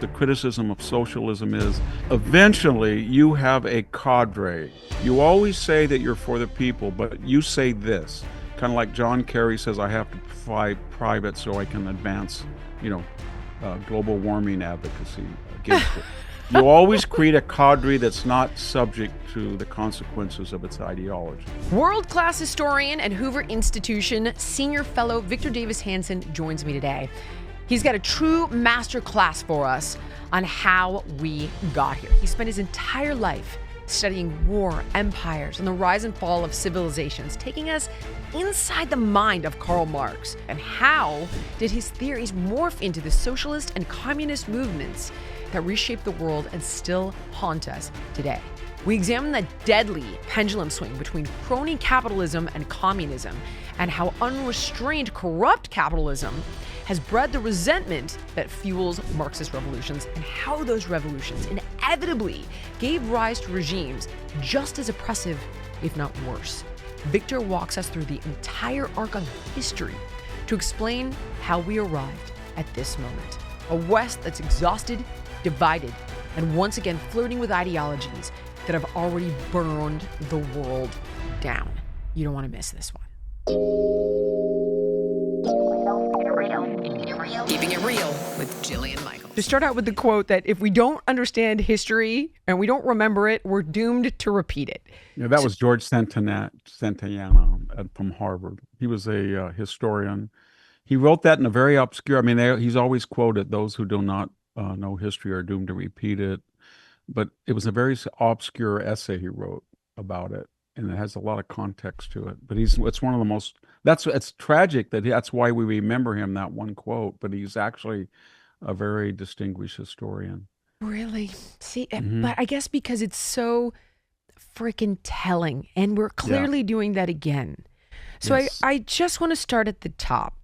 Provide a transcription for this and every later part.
the criticism of socialism is eventually you have a cadre. You always say that you're for the people, but you say this, kind of like John Kerry says, I have to fly private so I can advance, global warming advocacy against it. You always create a cadre that's not subject to the consequences of its ideology. World-class historian and Hoover Institution senior fellow Victor Davis Hanson joins me today. He's got a true masterclass for us on how we got here. He spent his entire life studying war, empires, and the rise and fall of civilizations, taking us inside the mind of Karl Marx. And how did his theories morph into the socialist and communist movements that reshape the world and still haunt us today? We examine the deadly pendulum swing between crony capitalism and communism, and how unrestrained, corrupt capitalism has bred the resentment that fuels Marxist revolutions, and how those revolutions inevitably gave rise to regimes just as oppressive, if not worse. Victor walks us through the entire arc of history to explain how we arrived at this moment. A West that's exhausted, divided, and once again flirting with ideologies that have already burned the world down. You don't want to miss this one. Keeping it real with Jillian Michaels. To start out with the quote that if we don't understand history and we don't remember it, we're doomed to repeat it. Yeah, that was George Santayana from Harvard. He was a historian. He wrote that in a very obscure, he's always quoted, those who do not know history are doomed to repeat it. But it was a very obscure essay he wrote about it, and it has a lot of context to it. But it's one of the most, it's tragic that's why we remember him, that one quote, but he's actually a very distinguished historian. Really? See, but I guess because it's so freaking telling, and we're clearly doing that again. So yes. I just want to start at the top.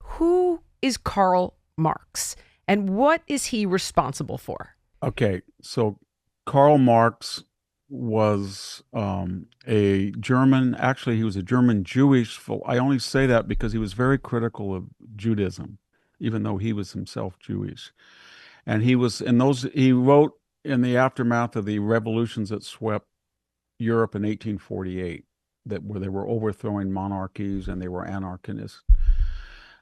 Who is Karl Marx, and what is he responsible for? Okay, so Karl Marx was a German, actually he was a German Jewish, I only say that because he was very critical of Judaism, even though he was himself Jewish. And he wrote in the aftermath of the revolutions that swept Europe in 1848, where they were overthrowing monarchies and they were anarchists.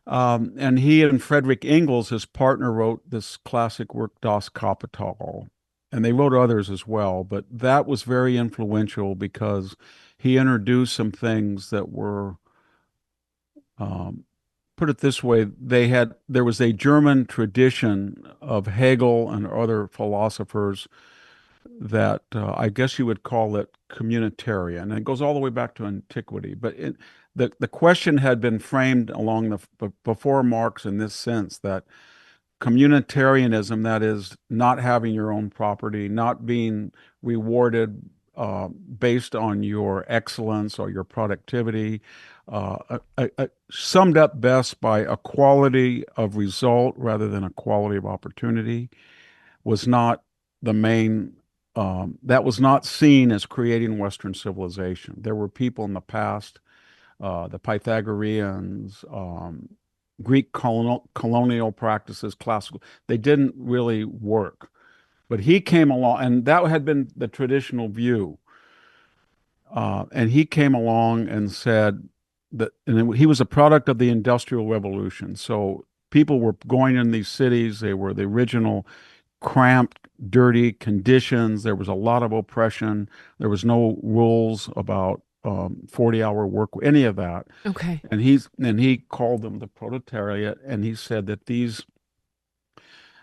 And he and Friedrich Engels, his partner, wrote this classic work, Das Kapital. And they wrote others as well, but that was very influential because he introduced some things that were, put it this way, there was a German tradition of Hegel and other philosophers that I guess you would call it communitarian. And it goes all the way back to antiquity. But the question had been framed before Marx in this sense, that communitarianism, that is, not having your own property, not being rewarded based on your excellence or your productivity, summed up best by a quality of result rather than a quality of opportunity, was not the main, that was not seen as creating Western civilization. There were people in the past, the Pythagoreans, Greek colonial practices, classical, they didn't really work. But he came along, and that had been the traditional view. And he came along and said that, and he was a product of the Industrial Revolution. So people were going in these cities, they were the original cramped, dirty conditions. There was a lot of oppression. There was no rules about 40-hour work, any of that. Okay. And he called them the proletariat, and he said that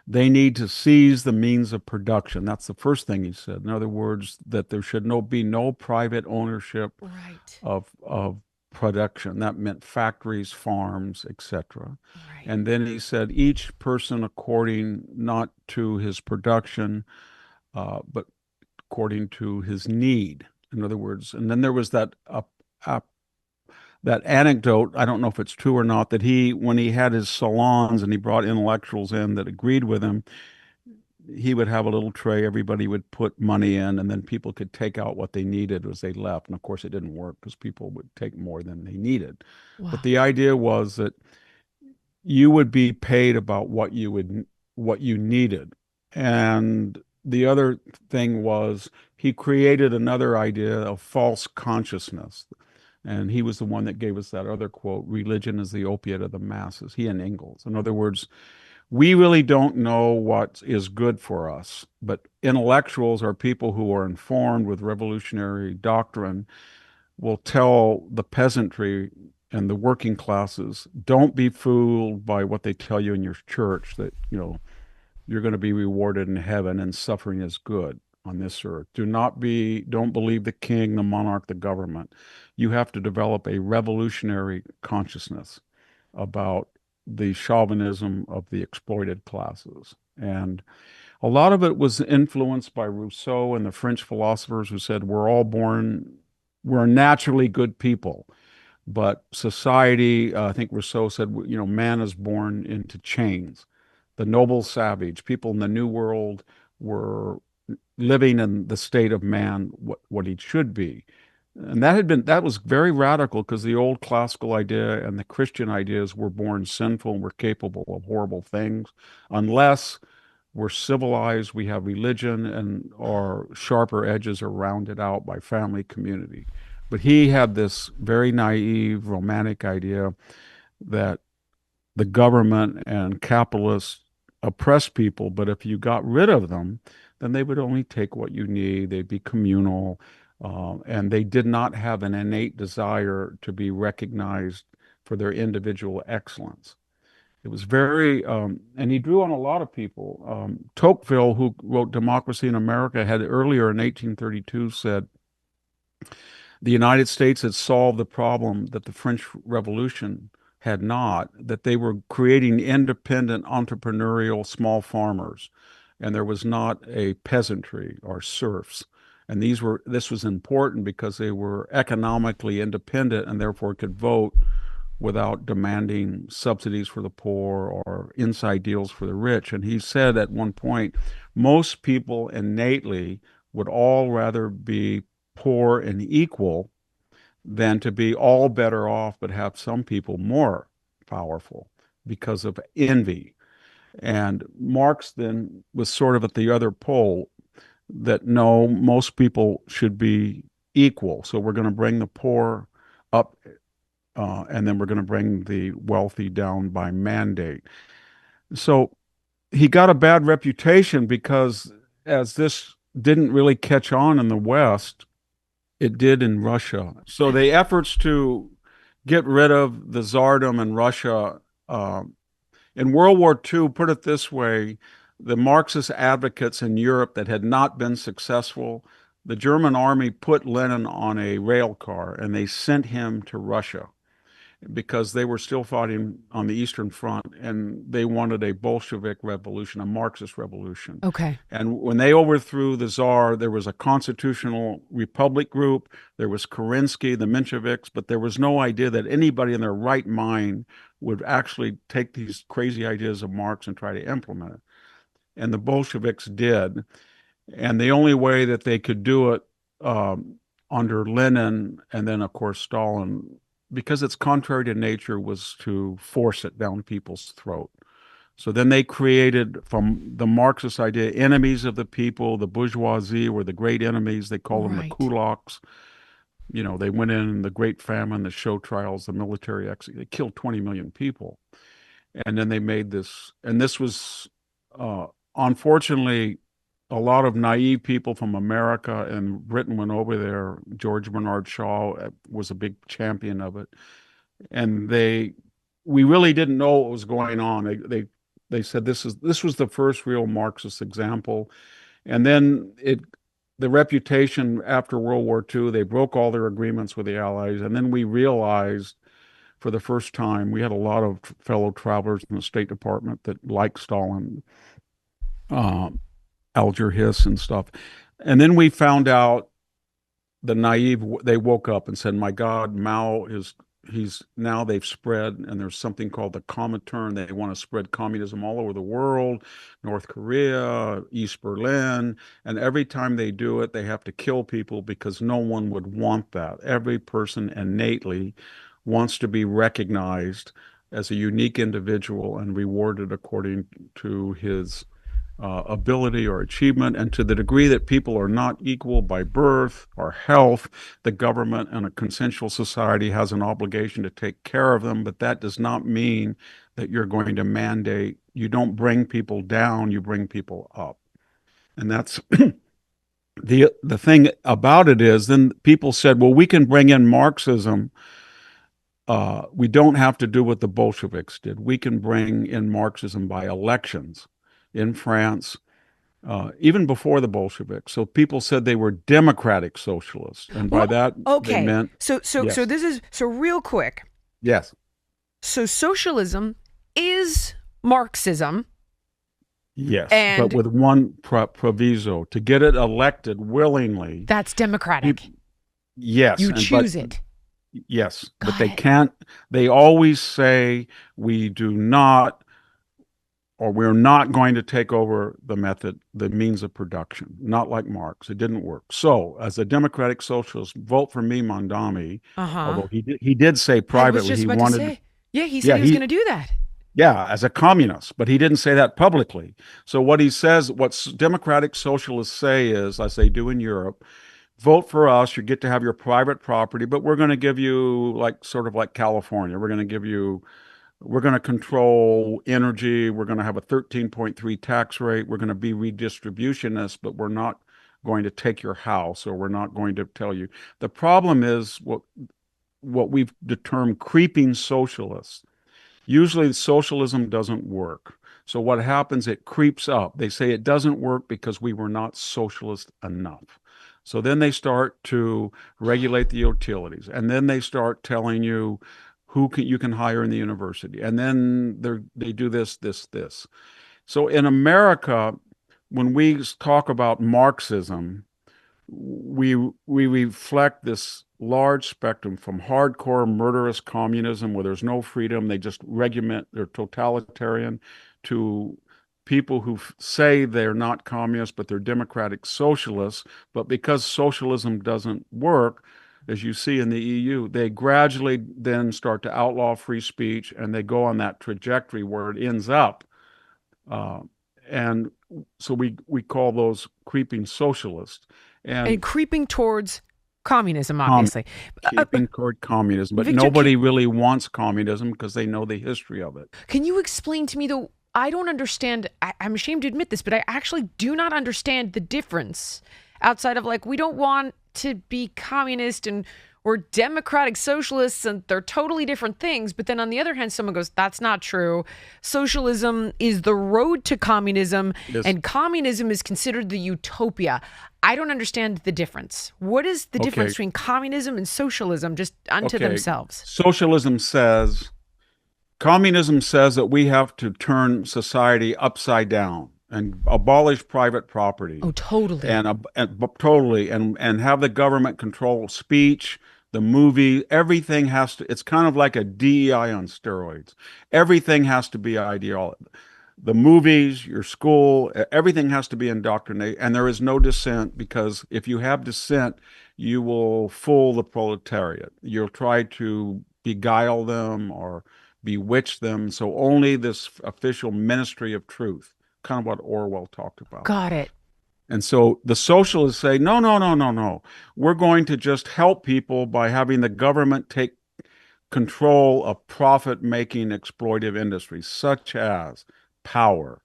they need to seize the means of production. That's the first thing he said. In other words, that there should be no private ownership of production. That meant factories, farms, etc. Right. And then he said each person according not to his production, but according to his need. In other words, and then there was that anecdote, I don't know if it's true or not, that when he had his salons and he brought intellectuals in that agreed with him, he would have a little tray, everybody would put money in, and then people could take out what they needed as they left. And of course, it didn't work because people would take more than they needed. Wow. But the idea was that you would be paid about what you would what you needed. And the other thing was he created another idea of false consciousness. And he was the one that gave us that other quote, religion is the opiate of the masses, he and Engels. In other words, we really don't know what is good for us, but intellectuals are people who are informed with revolutionary doctrine will tell the peasantry and the working classes, don't be fooled by what they tell you in your church that, you're going to be rewarded in heaven and suffering is good on this earth. Don't believe the king, the monarch, the government. You have to develop a revolutionary consciousness about the chauvinism of the exploited classes. And a lot of it was influenced by Rousseau and the French philosophers who said we're naturally good people. But society, I think Rousseau said, man is born into chains. The noble savage, people in the New World were living in the state of man, what he should be. And that was very radical because the old classical idea and the Christian ideas were born sinful and we're capable of horrible things unless we're civilized, we have religion, and our sharper edges are rounded out by family community. But he had this very naive, romantic idea that the government and capitalists oppress people, but if you got rid of them, then they would only take what you need. They'd be communal, and they did not have an innate desire to be recognized for their individual excellence. It was and he drew on a lot of people. Tocqueville, who wrote Democracy in America, had earlier in 1832 said the United States had solved the problem that the French Revolution had not, that they were creating independent, entrepreneurial small farmers, and there was not a peasantry or serfs. And this was important because they were economically independent and therefore could vote without demanding subsidies for the poor or inside deals for the rich. And he said at one point, most people innately would all rather be poor and equal than to be all better off, but have some people more powerful because of envy. And Marx then was sort of at the other pole that no, most people should be equal. So we're going to bring the poor up, and then we're going to bring the wealthy down by mandate. So he got a bad reputation because as this didn't really catch on in the West, it did in Russia. So the efforts to get rid of the Tsardom in Russia in World War II, put it this way, the Marxist advocates in Europe that had not been successful, the German army put Lenin on a rail car and they sent him to Russia because they were still fighting on the Eastern Front and they wanted a Bolshevik revolution, a Marxist revolution. Okay. And when they overthrew the Tsar, there was a constitutional republic group, there was Kerensky, the Mensheviks, but there was no idea that anybody in their right mind would actually take these crazy ideas of Marx and try to implement it. And the Bolsheviks did. And the only way that they could do it under Lenin and then, of course, Stalin, because it's contrary to nature, was to force it down people's throat. So then they created, from the Marxist idea, enemies of the people. The bourgeoisie were the great enemies. They called them the kulaks. They went in the Great Famine, the show trials, the military exit. They killed 20 million people. And then they made this, and this was, unfortunately, a lot of naive people from America and Britain went over there. George Bernard Shaw was a big champion of it. And we really didn't know what was going on. They said this was the first real Marxist example. And then the reputation after World War II, they broke all their agreements with the Allies. And then we realized for the first time, we had a lot of fellow travelers in the State Department that liked Stalin, Alger Hiss and stuff. And then we found out they woke up and said, my God, Mao now they've spread, and there's something called the Comintern. They want to spread communism all over the world, North Korea, East Berlin. And every time they do it, they have to kill people because no one would want that. Every person innately wants to be recognized as a unique individual and rewarded according to his ability or achievement. And to the degree that people are not equal by birth or health, the government and a consensual society has an obligation to take care of them. But that does not mean that you're going to mandate. You don't bring people down, you bring people up. And that's the thing about it is then people said, well, we can bring in Marxism. We don't have to do what the Bolsheviks did. We can bring in Marxism by elections in France, even before the Bolsheviks. So people said they were democratic socialists, and by Well, that they okay. meant So yes, this is so real quick. yes, So socialism is Marxism, yes, but and with one proviso: to get it elected willingly. that's democratic. Yes, You and but choose it. yes, but Got they it. can't. They always say we do not, or we're not going to take over the method, the means of production. Not like Marx. It didn't work. So, as a democratic socialist, vote for me, Mondami. Uh-huh. Although he did say I was privately just he about to wanted, say. Yeah, he said yeah, he was going to do that. yeah, as a communist, but he didn't say that publicly. So what he says, what democratic socialists say is, as they do in Europe, vote for us. You get to have your private property, but we're going to give you like sort of like California. We're going to control energy. We're going to have a 13.3 tax rate. We're going to be redistributionist, but we're not going to take your house, or we're not going to tell you. The problem is what we've termed creeping socialists. Usually socialism doesn't work. So what happens, it creeps up. They say it doesn't work because we were not socialist enough. So then they start to regulate the utilities, and then they start telling you you can hire in the university, and then they do this. So in America, when we talk about Marxism, we reflect this large spectrum from hardcore murderous communism where there's no freedom, they just regiment, they're totalitarian, to people who say they're not communists but they're democratic socialists. But because socialism doesn't work, as you see in the EU, they gradually then start to outlaw free speech, and they go on that trajectory where it ends up. Uh, and so we call those creeping socialists. And And creeping towards communism, com- obviously. keeping toward communism, but Victor, nobody really wants communism because they know the history of it. can you explain to me, though? I don't understand. I'm ashamed to admit this, but I actually do not understand the difference outside of like, we don't want to be communist and we're democratic socialists and they're totally different things. But then on the other hand, someone goes, that's not true. Socialism is the road to communism, Yes. and communism is considered the utopia. I don't understand the difference. What is the difference Okay. between communism and socialism just unto Okay. themselves? Communism says that we have to turn society upside down and abolish private property, Oh, totally. and totally, and have the government control speech, the movie, everything has to. It's kind of like a DEI on steroids. Everything has to be ideology. The movies, your school, everything has to be indoctrinated, and there is no dissent, because if you have dissent, you will fool the proletariat. You'll try to beguile them or bewitch them. So only this official ministry of truth, kind of what Orwell talked about. Got it. And so the socialists say, no, no, no, no, no. We're going to just help people by having the government take control of profit-making exploitive industries, such as power.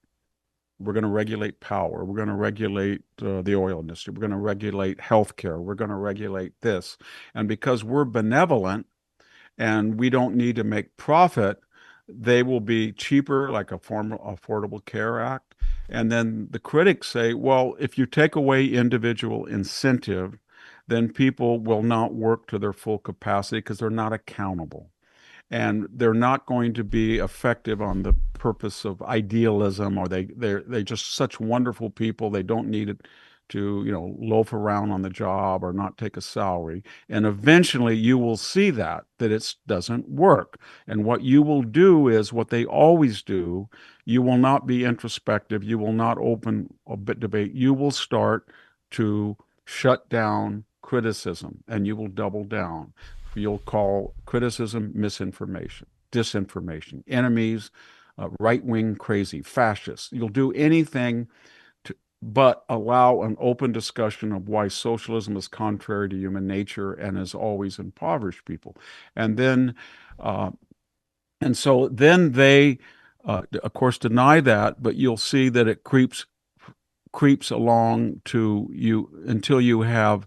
We're going to regulate power. We're going to regulate the oil industry. We're going to regulate healthcare. We're going to regulate this. And because we're benevolent and we don't need to make profit, they will be cheaper, like a form of Affordable Care Act. And then the critics say, well, if you take away individual incentive, then people will not work to their full capacity because they're not accountable, and they're not going to be effective on the purpose of idealism, or they're just such wonderful people, they don't need it to loaf around on the job or not take a salary. And eventually you will see that it doesn't work, and what you will do is what they always do. You will not be introspective, you will not open a bit debate, you will start to shut down criticism, and you will double down. You'll call criticism misinformation. disinformation, enemies, right-wing crazy, fascists. You'll do anything but allow an open discussion of why socialism is contrary to human nature and has always impoverished people. And then, uh, and so then they, of course, deny that, but you'll see that it creeps along to you until you have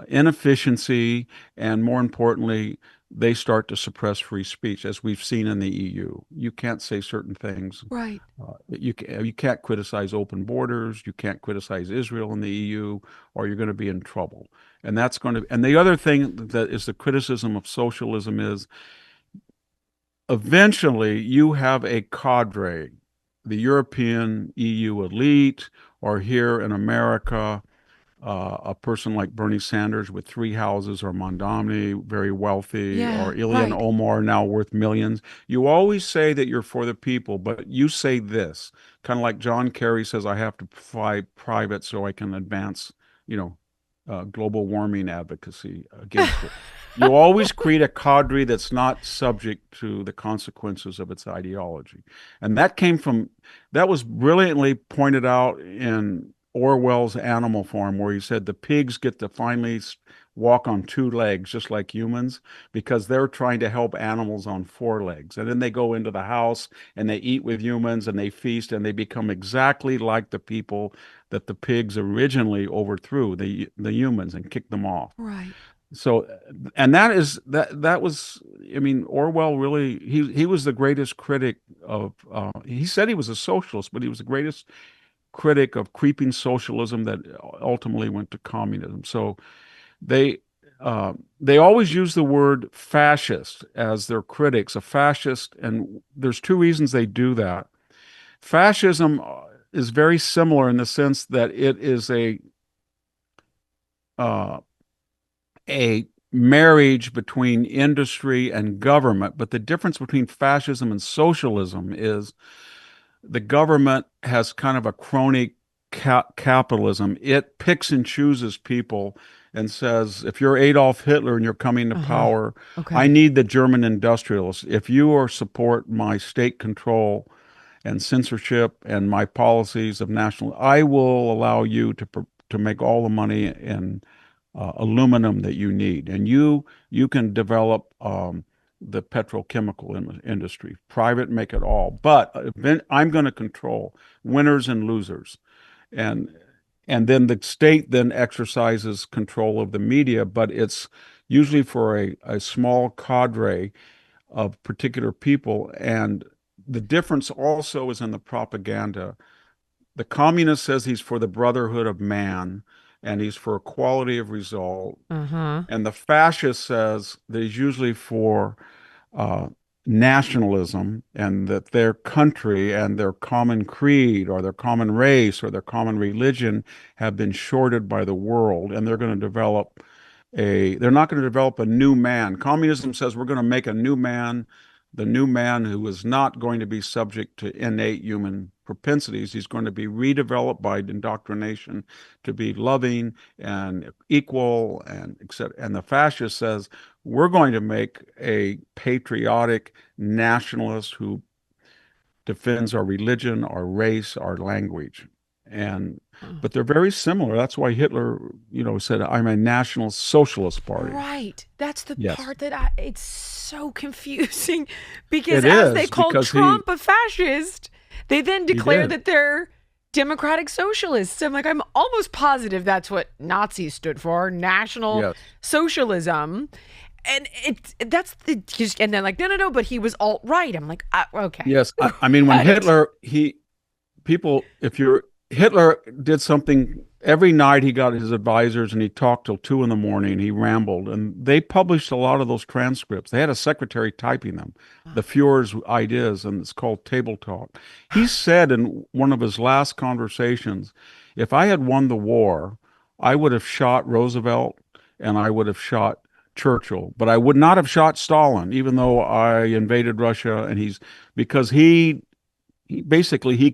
inefficiency, and more importantly, they start to suppress free speech, as we've seen in the EU. You can't say certain things. Right. You can't criticize open borders. You can't criticize Israel in the EU, or you're going to be in trouble. And that's going to. And the other thing that is the criticism of socialism is eventually you have a cadre, the European EU elite, or here in America, a person like Bernie Sanders with three houses, or Mondani, very wealthy, or Yeah, Ilhan right. Omar, now worth millions. You always say that you're for the people, but you say this, kind of like John Kerry says, I have to fly private so I can advance, you know, global warming advocacy against it. You always create a cadre that's not subject to the consequences of its ideology. And that was brilliantly pointed out in Orwell's Animal Farm, where he said the pigs get to finally walk on two legs, just like humans, because they're trying to help animals on four legs. And then they go into the house and they eat with humans and they feast and they become exactly like the people that the pigs originally overthrew, the humans, and kicked them off. Right. So, and that was, I mean, Orwell really, he was the greatest critic of, he said he was a socialist, but he was the greatest critic of creeping socialism that ultimately went to communism. So they they always use the word fascist as their critics. A fascist, and there's two reasons they do that. Fascism is very similar in the sense that it is uh, a marriage between industry and government. But the difference between fascism and socialism is the government has kind of a crony capitalism. It picks and chooses people and says, if you're Adolf Hitler and you're coming to Uh-huh. power, I Okay. need the German industrialists. If you are support my state control and censorship and my policies of national, I will allow you to make all the money in aluminum that you need, and you can develop the petrochemical industry, private, make it all. But I'm going to control winners and losers, and and then the state then exercises control of the media, but it's usually for a small cadre of particular people. And the difference also is in the propaganda. The communist says he's for the brotherhood of man and he's for equality of result. Uh-huh. And the fascist says that he's usually for uh, nationalism, and that their country and their common creed or their common race or their common religion have been shorted by the world, and they're not going to develop a new man. Communism says we're going to make a new man, the new man who is not going to be subject to innate human propensities. He's going to be redeveloped by indoctrination to be loving and equal, and etc. And the fascist says we're going to make a patriotic nationalist who defends our religion, our race, our language. And Uh, but they're very similar. That's why Hitler, said, "I'm a National Socialist Party." Right. That's the Yes, part that it's so confusing because it as they is called because he Trump a fascist, they then he declare did. that they're democratic socialists. I'm like, I'm almost positive that's what Nazis stood for, National Yes. Socialism. And and they're like, no, no, no, but he was alt right. I'm like, okay. Yes. I mean, when Got it. Hitler, if you're, Hitler did something every night, he got his advisors and he talked till 2 in the morning. He rambled, and they published a lot of those transcripts. They had a secretary typing them, the Fuhrer's ideas, and it's called Table Talk. He said in one of his last conversations, if I had won the war, I would have shot Roosevelt and I would have shot Churchill, but I would not have shot Stalin, even though I invaded Russia. And because he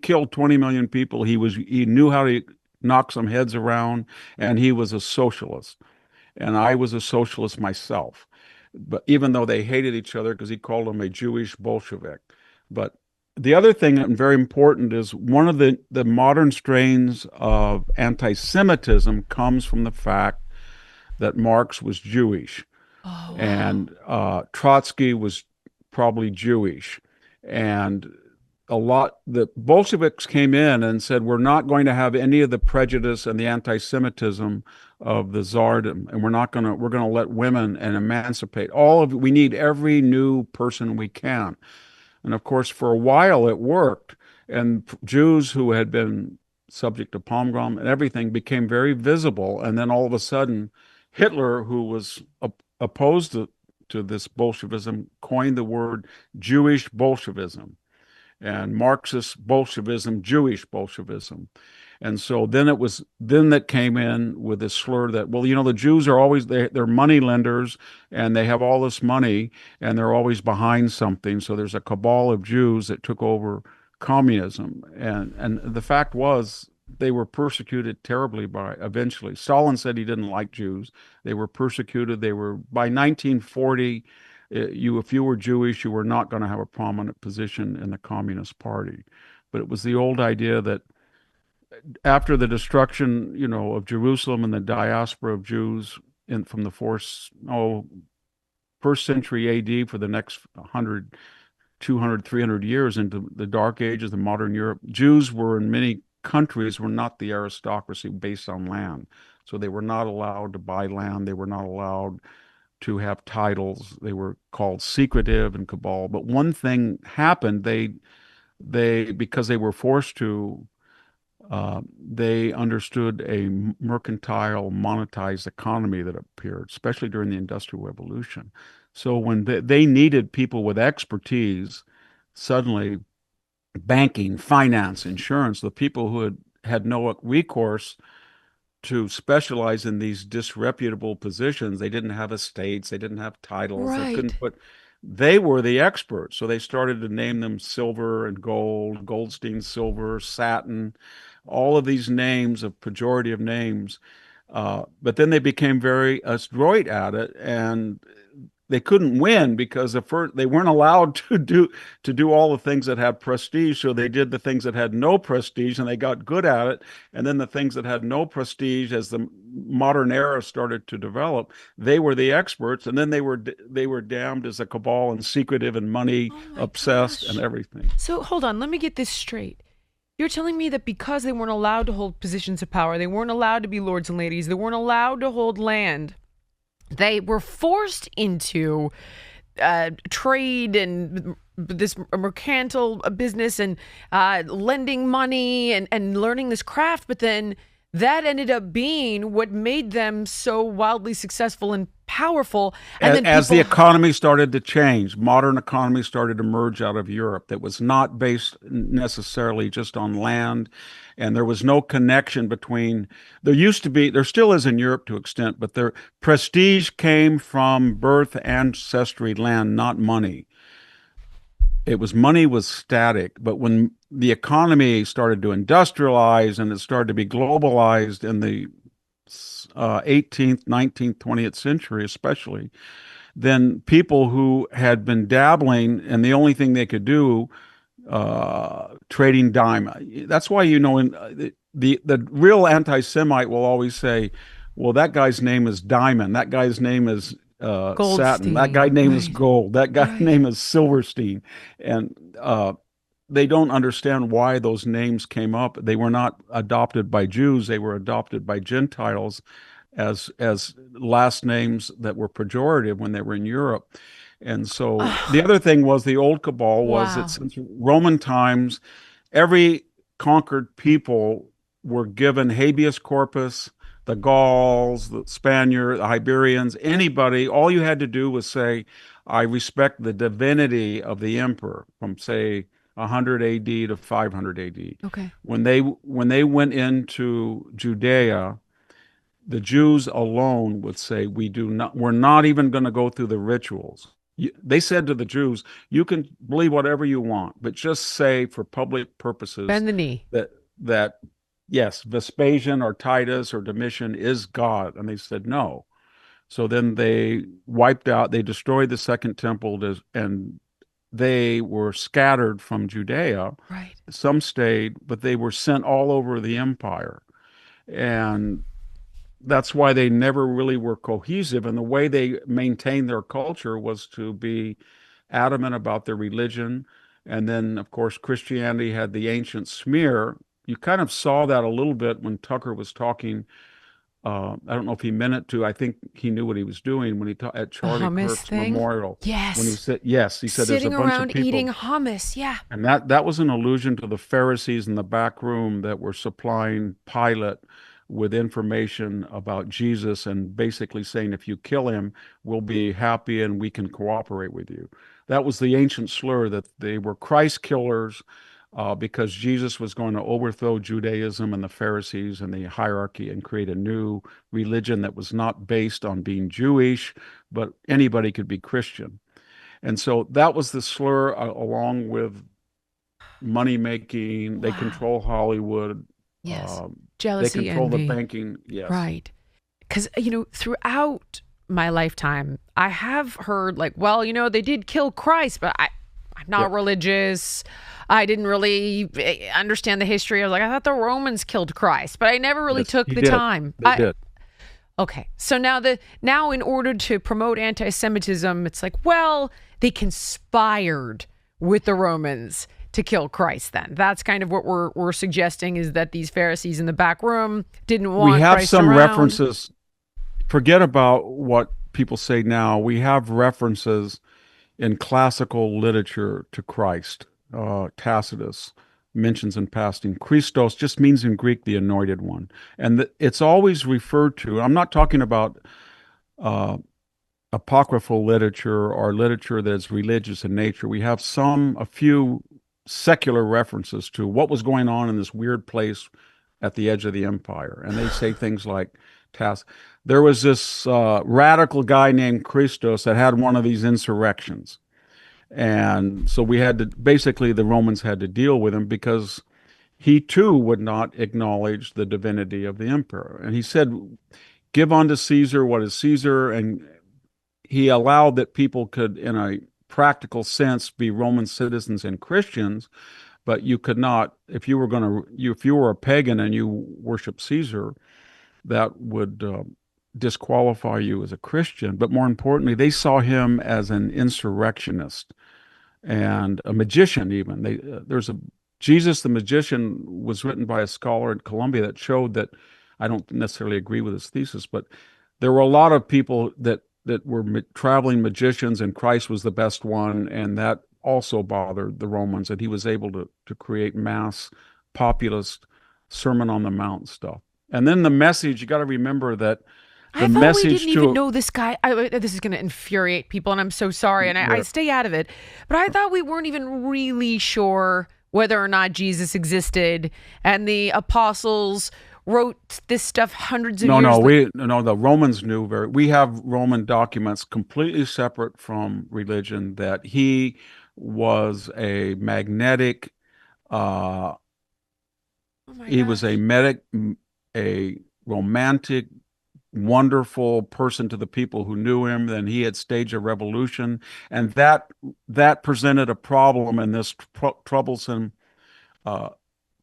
killed 20 million people. He knew how to knock some heads around, and he was a socialist, and I was a socialist myself. but even though they hated each other because he called him a Jewish Bolshevik. But the other thing and very important is one of the modern strains of anti-Semitism comes from the fact that Marx was Jewish Oh, wow. and Trotsky was probably Jewish. And the Bolsheviks came in and said, we're not going to have any of the prejudice and the anti-Semitism of the Tsardom, and we're going to let women and emancipate we need every new person we can. And of course, for a while it worked. And Jews who had been subject to pogrom and everything became very visible. And then all of a sudden, Hitler, who was opposed to this Bolshevism, coined the word Jewish Bolshevism and Marxist Bolshevism, Jewish Bolshevism. And so then that came in with this slur that, well, the Jews are always, they're money lenders and they have all this money and they're always behind something. So there's a cabal of Jews that took over communism. And the fact was they were persecuted terribly by eventually. Stalin said he didn't like Jews. They were persecuted. By 1940, if you were Jewish, you were not going to have a prominent position in the Communist Party. But it was the old idea that after the destruction, of Jerusalem and the diaspora of Jews from the first century AD for the next 100, 200, 300 years into the dark ages of modern Europe, Jews were in many countries were not the aristocracy based on land. So they were not allowed to buy land. They were not allowed to have titles. They were called secretive and cabal. But one thing happened. Because they were forced to, they understood a mercantile, monetized economy that appeared, especially during the Industrial Revolution. So when they needed people with expertise, suddenly banking, finance, insurance, the people who had no recourse to specialize in these disreputable positions. They didn't have estates, they didn't have titles, Right. they were the experts. So they started to name them silver and gold, Goldstein silver, satin, all of these names of pejorative names. But then they became very adroit at it, and they couldn't win because they weren't allowed to do all the things that had prestige. So they did the things that had no prestige, and they got good at it. And then the things that had no prestige, as the modern era started to develop, they were the experts. And then they were damned as a cabal and secretive and money Oh my obsessed and gosh. everything. So hold on, let me get this straight. You're telling me that because they weren't allowed to hold positions of power, they weren't allowed to be lords and ladies, they weren't allowed to hold land, they were forced into trade and this mercantile business and lending money and learning this craft, but then that ended up being what made them so wildly successful and powerful. And then As the people, economy started to change, modern economy started to emerge out of Europe that was not based necessarily just on land. And there was no connection between, there still is in Europe to an extent, but prestige came from birth, ancestry, land, not money. Money was static, but when the economy started to industrialize and it started to be globalized in the 18th, 19th, 20th century, especially, then people who had been dabbling and the only thing they could do, trading diamond. That's why, the real anti-Semite will always say, well, that guy's name is Diamond. That guy's name is satin. That guy's Goldstein, name is right, gold. That guy's right. name is Silverstein. And they don't understand why those names came up. They were not adopted by Jews. They were adopted by Gentiles as last names that were pejorative when they were in Europe. And so the Oh, other thing was the old cabal was that wow. since Roman times, every conquered people were given habeas corpus. The Gauls, the Spaniards, the Iberians, anybody, all you had to do was say, I respect the divinity of the emperor from, say, 100 AD to 500 AD. Okay. When they went into Judea, the Jews alone would say, we're not even going to go through the rituals. They said to the Jews, you can believe whatever you want, but just say for public purposes Bend the knee. that yes, Vespasian or Titus or Domitian is God. And they said no. So then they wiped out, they destroyed the second temple, and they were scattered from Judea. Right. Some stayed, but they were sent all over the empire. And that's why they never really were cohesive. And the way they maintained their culture was to be adamant about their religion. And then, of course, Christianity had the ancient smear. You kind of saw that a little bit when Tucker was talking. I don't know if he meant it to. I think he knew what he was doing when he taught at The Charlie hummus Kirk's thing. memorial. When he Yes. said, yes, he said there's a Sitting bunch of around eating people. hummus. Yeah. And that was an allusion to the Pharisees in the back room that were supplying Pilate with information about Jesus and basically saying, if you kill him, we'll be happy and we can cooperate with you. That was the ancient slur that they were Christ killers because Jesus was going to overthrow Judaism and the Pharisees and the hierarchy and create a new religion that was not based on being Jewish, but anybody could be Christian. And so that was the slur, along with money making. They Wow. control Hollywood. Yes. Um, they Jealousy, control the envy. banking. Yes. Right. Because, throughout my lifetime, I have heard, like, well, they did kill Christ, but I'm not Yep. religious. I didn't really understand the history. I was like, I thought the Romans killed Christ, but I never really Yes, took he the did. time. They did. Okay. So now in order to promote anti-Semitism, it's like, well, they conspired with the Romans to kill Christ then. That's kind of what we're suggesting, is that these Pharisees in the back room didn't We want have Christ some around. references. Forget about what people say now. We have references in classical literature to Christ. Tacitus mentions in passing. Christos just means in Greek the anointed one. And it's always referred to. I'm not talking about uh, apocryphal literature or literature that's religious in nature. We have a few secular references to what was going on in this weird place at the edge of the empire. And they say things like, there was this radical guy named Christos that had one of these insurrections. And so basically, the Romans had to deal with him because he too would not acknowledge the divinity of the emperor. And he said, give unto Caesar what is Caesar. And he allowed that people could, in a practical sense, be Roman citizens and Christians, but you could not, if you were a pagan and you worship Caesar, that would disqualify you as a Christian. But more importantly, they saw him as an insurrectionist and a magician. Even there's a Jesus the Magician was written by a scholar at Columbia that showed that. I don't necessarily agree with his thesis, but there were a lot of people that were traveling magicians, and Christ was the best one, and that also bothered the Romans, and he was able to create mass populist Sermon on the Mount stuff. And then the message, you got to remember that I the thought we didn't message even to know this guy. This is going to infuriate people, and I'm so sorry, and I yeah, stay out of it. But I thought we weren't even really sure whether or not Jesus existed, and the apostles wrote this stuff hundreds of no, years no, later. the Romans knew we have Roman documents completely separate from religion that he was a magnetic, uh, Oh my he was gosh. a romantic, wonderful person to the people who knew him. Then he had staged a revolution, and that presented a problem in this troublesome uh,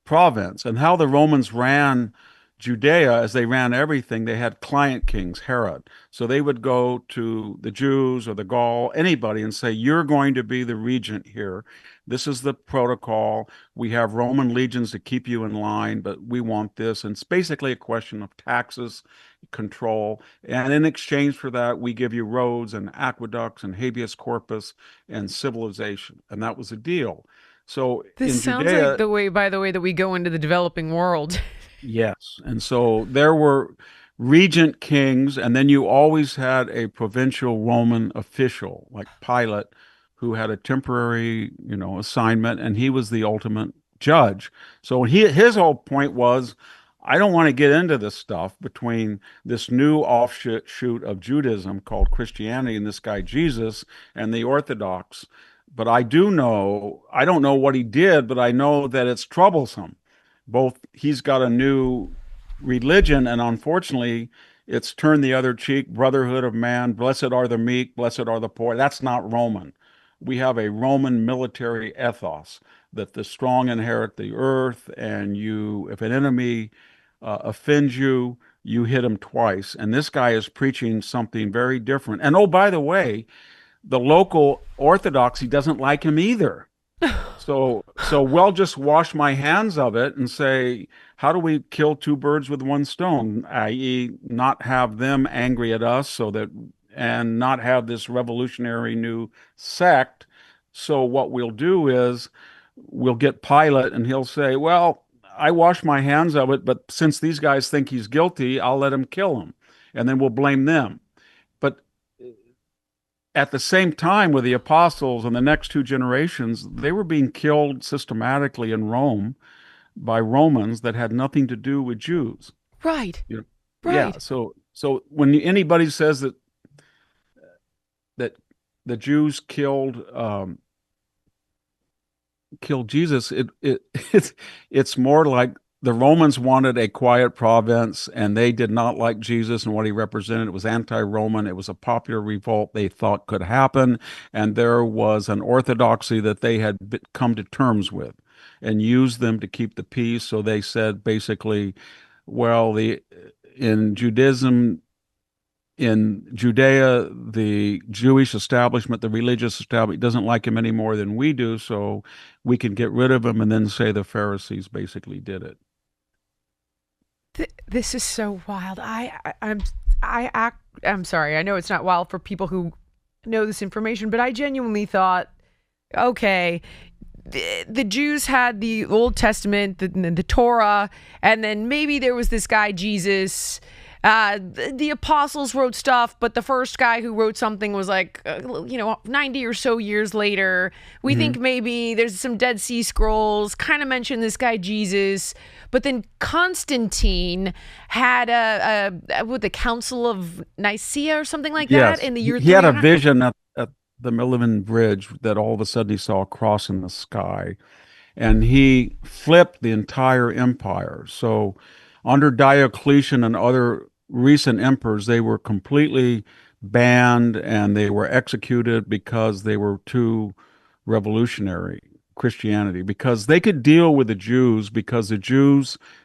province. And how the Romans ran Judea, as they ran everything, they had client kings, Herod. So they would go to the Jews or the Gaul, anybody, and say, you're going to be the regent here. This is the protocol. We have Roman legions to keep you in line, but we want this. And it's basically a question of taxes, control. And in exchange for that, we give you roads and aqueducts and habeas corpus and civilization. And that was the deal. So This in sounds like Judea, the way, by the way, that we go into the developing world. yes. And so there were regent kings, and then you always had a provincial Roman official like Pilate who had a temporary, assignment, and he was the ultimate judge. So his whole point was, I don't want to get into this stuff between this new offshoot of Judaism called Christianity and this guy Jesus and the Orthodox. But I don't know what he did, but I know that it's troublesome. Both he's got a new religion, and unfortunately, It's turn the other cheek, brotherhood of man, blessed are the meek, blessed are the poor. That's not Roman. We have a Roman military ethos that the strong inherit the earth, and if an enemy offends you, you hit him twice. And this guy is preaching something very different. And oh, by the way, the local orthodoxy doesn't like him either. So we'll just wash my hands of it and say, how do we kill two birds with one stone? I.e., not have them angry at us and not have this revolutionary new sect. So what we'll do is we'll get Pilate and he'll say, well, I wash my hands of it, but since these guys think he's guilty, I'll let him kill him. And then we'll blame them. But at the same time, with the apostles and the next two generations, they were being killed systematically in Rome by Romans that had nothing to do with Jews. Right. You know? Yeah. Right. So when anybody says that the Jews killed Jesus, it's more like the Romans wanted a quiet province, and they did not like Jesus and what he represented. It was anti-Roman. It was a popular revolt they thought could happen, and there was an orthodoxy that they had come to terms with and used them to keep the peace. So they said basically, well, in Judaism, in Judea, the Jewish establishment, the religious establishment, doesn't like him any more than we do, so we can get rid of him and then say the Pharisees basically did it. This is so wild. I'm sorry. I know it's not wild for people who know this information, but I genuinely thought, okay, the Jews had the Old Testament, the Torah, and then maybe there was this guy Jesus. The apostles wrote stuff, but the first guy who wrote something was like, 90 or so years later. We think maybe there's some Dead Sea Scrolls, kind of mention this guy Jesus. But then Constantine had the Council of Nicaea or something like that Yes, in the year he had a 300. vision at the Millennium Bridge that all of a sudden he saw a cross in the sky, and he flipped the entire empire. So under Diocletian and other recent emperors, they were completely banned and they were executed because they were too revolutionary, Christianity, because they could deal with the Jews because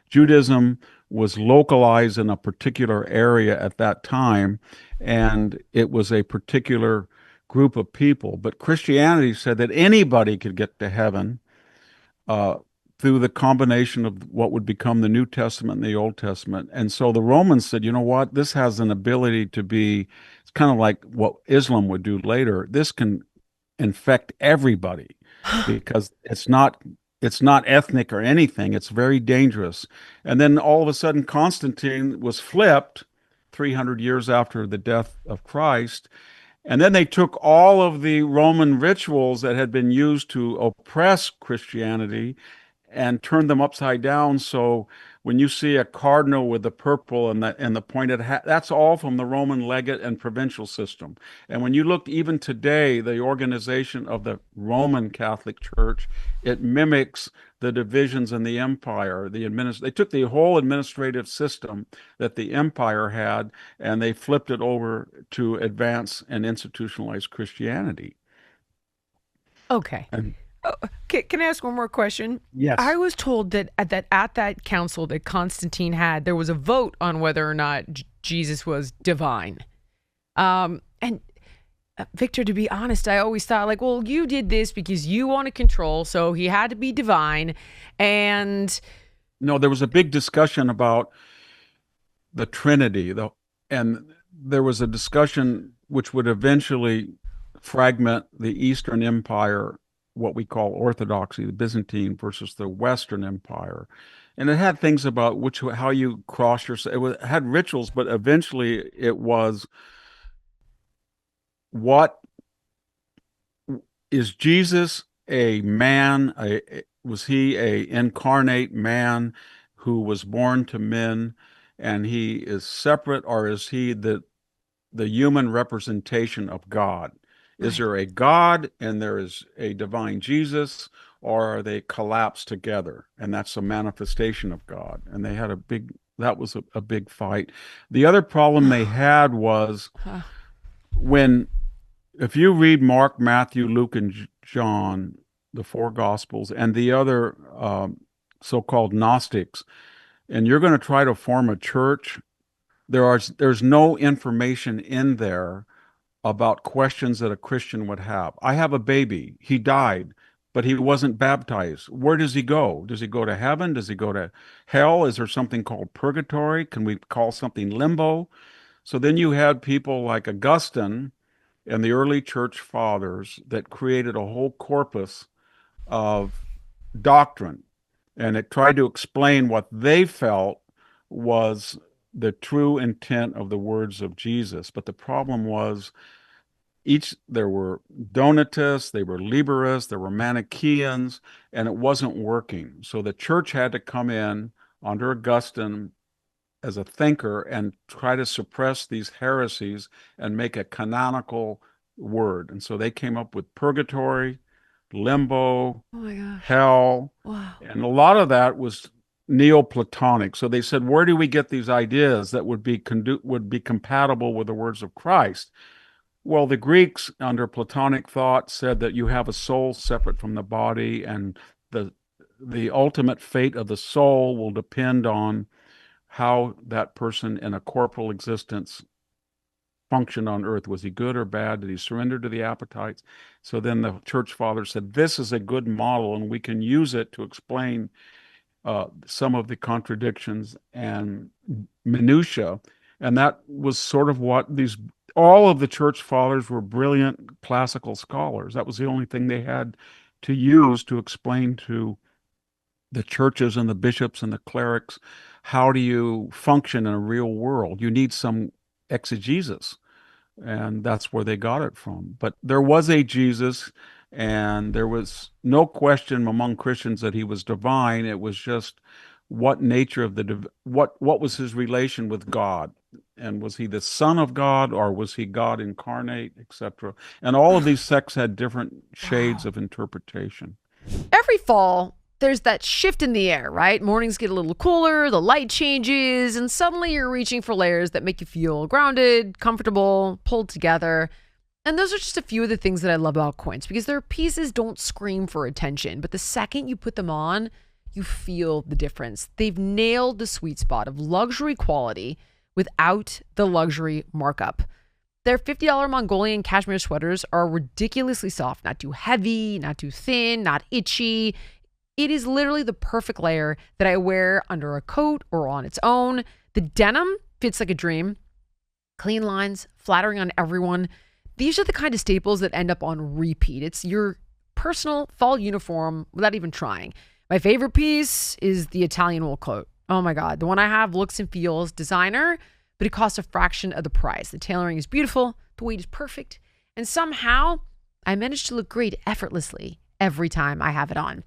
Judaism was localized in a particular area at that time, and it was a particular group of people. But Christianity said that anybody could get to heaven uh, through the combination of what would become the New Testament and the Old Testament. And so the Romans said, you know what, this has an ability to be, it's kind of like what Islam would do later. This can infect everybody because it's not ethnic or anything. It's very dangerous. And then all of a sudden Constantine was flipped 300 years after the death of Christ. And then they took all of the Roman rituals that had been used to oppress Christianity and turned them upside down. So when you see a cardinal with the purple and the pointed hat, that's all from the Roman legate and provincial system. And when you look even today, the organization of the Roman Catholic Church, it mimics the divisions in the empire. They took the whole administrative system that the empire had and they flipped it over to advance and institutionalize Christianity. Okay. And Oh, can I ask one more question? I yes. was told that at that council that Constantine had, there was a vote on whether or not Jesus was divine. And Victor, to be honest, I always thought like, well, you did this because you wanted control, so he had to be divine. And No, there was a big discussion about the Trinity, and there was a discussion which would eventually fragment the Eastern Empire, what we call Orthodoxy, the Byzantine versus the Western Empire. And it had things about how you cross yourself. It had rituals, but eventually it was what is Jesus a man? Was he a incarnate man who was born to men, and he is separate, or is he the human representation of God? Is right. there a God and there is a divine Jesus, or are they collapsed together? And that's a manifestation of God. And they had a big That was a big fight. The other problem they had was Huh. when, if you read Mark, Matthew, Luke, and John, the four Gospels, and the other so-called Gnostics, and you're going to try to form a church, there's no information in there about questions that a Christian would have. I have a baby. He died, but he wasn't baptized. Where does he go? Does he go to heaven? Does he go to hell? Is there something called purgatory? Can we call something limbo? So then you had people like Augustine and the early church fathers that created a whole corpus of doctrine, and it tried to explain what they felt was the true intent of the words of Jesus. But the problem was there were Donatists, they were Liberists, there were Manichaeans, and it wasn't working. So the church had to come in under Augustine as a thinker and try to suppress these heresies and make a canonical word. And so they came up with purgatory, limbo, Oh my gosh. hell, Wow. and a lot of that was Neoplatonic. So they said, where do we get these ideas that would be compatible with the words of Christ? Well, the Greeks under Platonic thought said that you have a soul separate from the body, and the ultimate fate of the soul will depend on how that person in a corporal existence functioned on earth. Was he good or bad? Did he surrender to the appetites? So then the church fathers said, this is a good model, and we can use it to explain some of the contradictions and minutia. And that was sort of what all of the church fathers were brilliant classical scholars. That was the only thing they had to use to explain to the churches and the bishops and the clerics, how do you function in a real world? You need some exegesis. And that's where they got it from. But there was a Jesus, and there was no question among Christians that he was divine. It was just what nature of what was his relation with God? And was he the Son of God, or was he God incarnate, etc.? And all of these sects had different shades Wow. of interpretation. Every fall, there's that shift in the air, right? Mornings get a little cooler, the light changes, and suddenly you're reaching for layers that make you feel grounded, comfortable, pulled together. And those are just a few of the things that I love about quints, because their pieces don't scream for attention, but the second you put them on, you feel the difference. They've nailed the sweet spot of luxury quality without the luxury markup. Their $50 Mongolian cashmere sweaters are ridiculously soft, not too heavy, not too thin, not itchy. It is literally the perfect layer that I wear under a coat or on its own. The denim fits like a dream. Clean lines, flattering on everyone. These are the kind of staples that end up on repeat. It's your personal fall uniform without even trying. My favorite piece is the Italian wool coat. Oh my God. The one I have looks and feels designer, but it costs a fraction of the price. The tailoring is beautiful. The weight is perfect. And somehow I manage to look great effortlessly every time I have it on.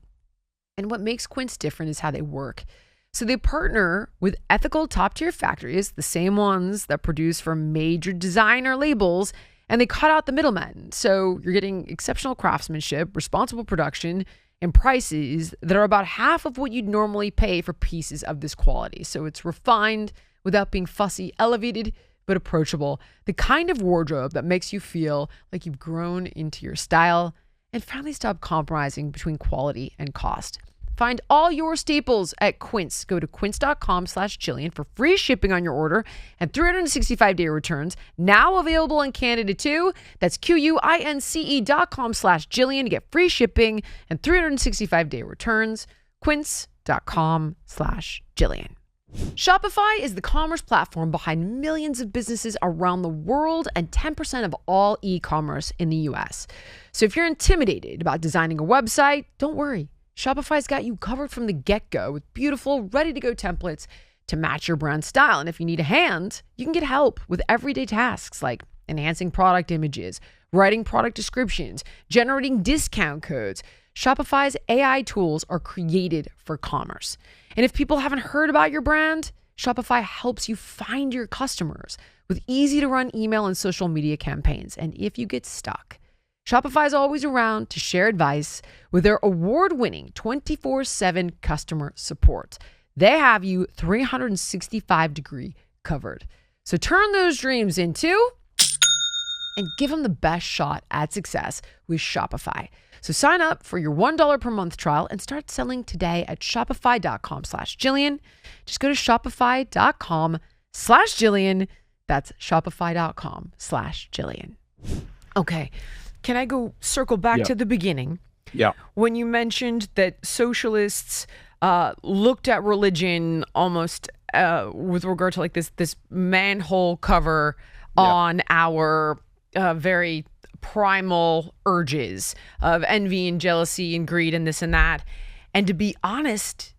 And what makes quints different is how they work. So they partner with ethical top-tier factories, the same ones that produce for major designer labels, and they cut out the middlemen. So you're getting exceptional craftsmanship, responsible production, and prices that are about half of what you'd normally pay for pieces of this quality. So it's refined without being fussy, elevated, but approachable. The kind of wardrobe that makes you feel like you've grown into your style and finally stop compromising between quality and cost. Find all your staples at Quince. Go to quince.com/Jillian for free shipping on your order and 365-day returns. Now available in Canada too. That's QUINCE.com/Jillian to get free shipping and 365-day returns. Quince.com/Jillian. Shopify is the commerce platform behind millions of businesses around the world and 10% of all e-commerce in the US. So if you're intimidated about designing a website, don't worry. Shopify's got you covered from the get-go with beautiful, ready-to-go templates to match your brand style. And if you need a hand, you can get help with everyday tasks like enhancing product images, writing product descriptions, generating discount codes. Shopify's AI tools are created for commerce. And if people haven't heard about your brand, Shopify helps you find your customers with easy-to-run email and social media campaigns. And if you get stuck, Shopify is always around to share advice with their award-winning 24/7 customer support. They have you 365-degree covered. So turn those dreams into and give them the best shot at success with Shopify. So sign up for your $1 per month trial and start selling today at shopify.com/Jillian. Just go to shopify.com/Jillian. That's shopify.com/Jillian. Okay. Can I go circle back Yeah. to the beginning? Yeah. When you mentioned that socialists looked at religion almost with regard to like this manhole cover on our very primal urges of envy and jealousy and greed and this and that. And to be honest,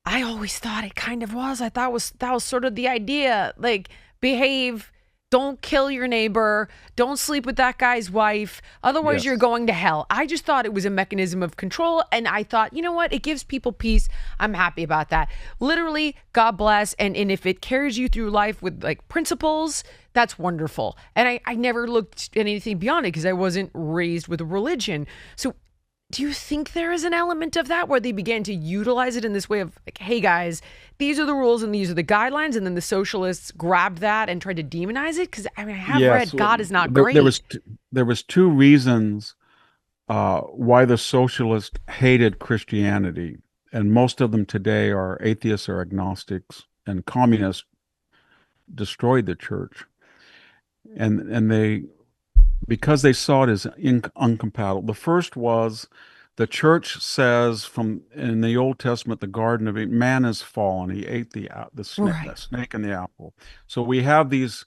I always thought it kind of was. I thought that was sort of the idea. Like, behave, don't kill your neighbor, don't sleep with that guy's wife, otherwise Yes. you're going to hell. I just thought it was a mechanism of control, and I thought, you know what, it gives people peace. I'm happy about that. Literally, God bless, and if it carries you through life with like principles, that's wonderful. And I never looked at anything beyond it because I wasn't raised with a religion. So do you think there is an element of that where they began to utilize it in this way of like, hey guys, these are the rules and these are the guidelines, and then the socialists grabbed that and tried to demonize it? Because I mean, I have read God is not great. There was two reasons why the socialists hated Christianity, and most of them today are atheists or agnostics, and communists destroyed the church, and they because they saw it as uncompatible. The first was the church says from in the Old Testament, the Garden of Eden, man has fallen. He ate the Right. snake and the apple. So we have these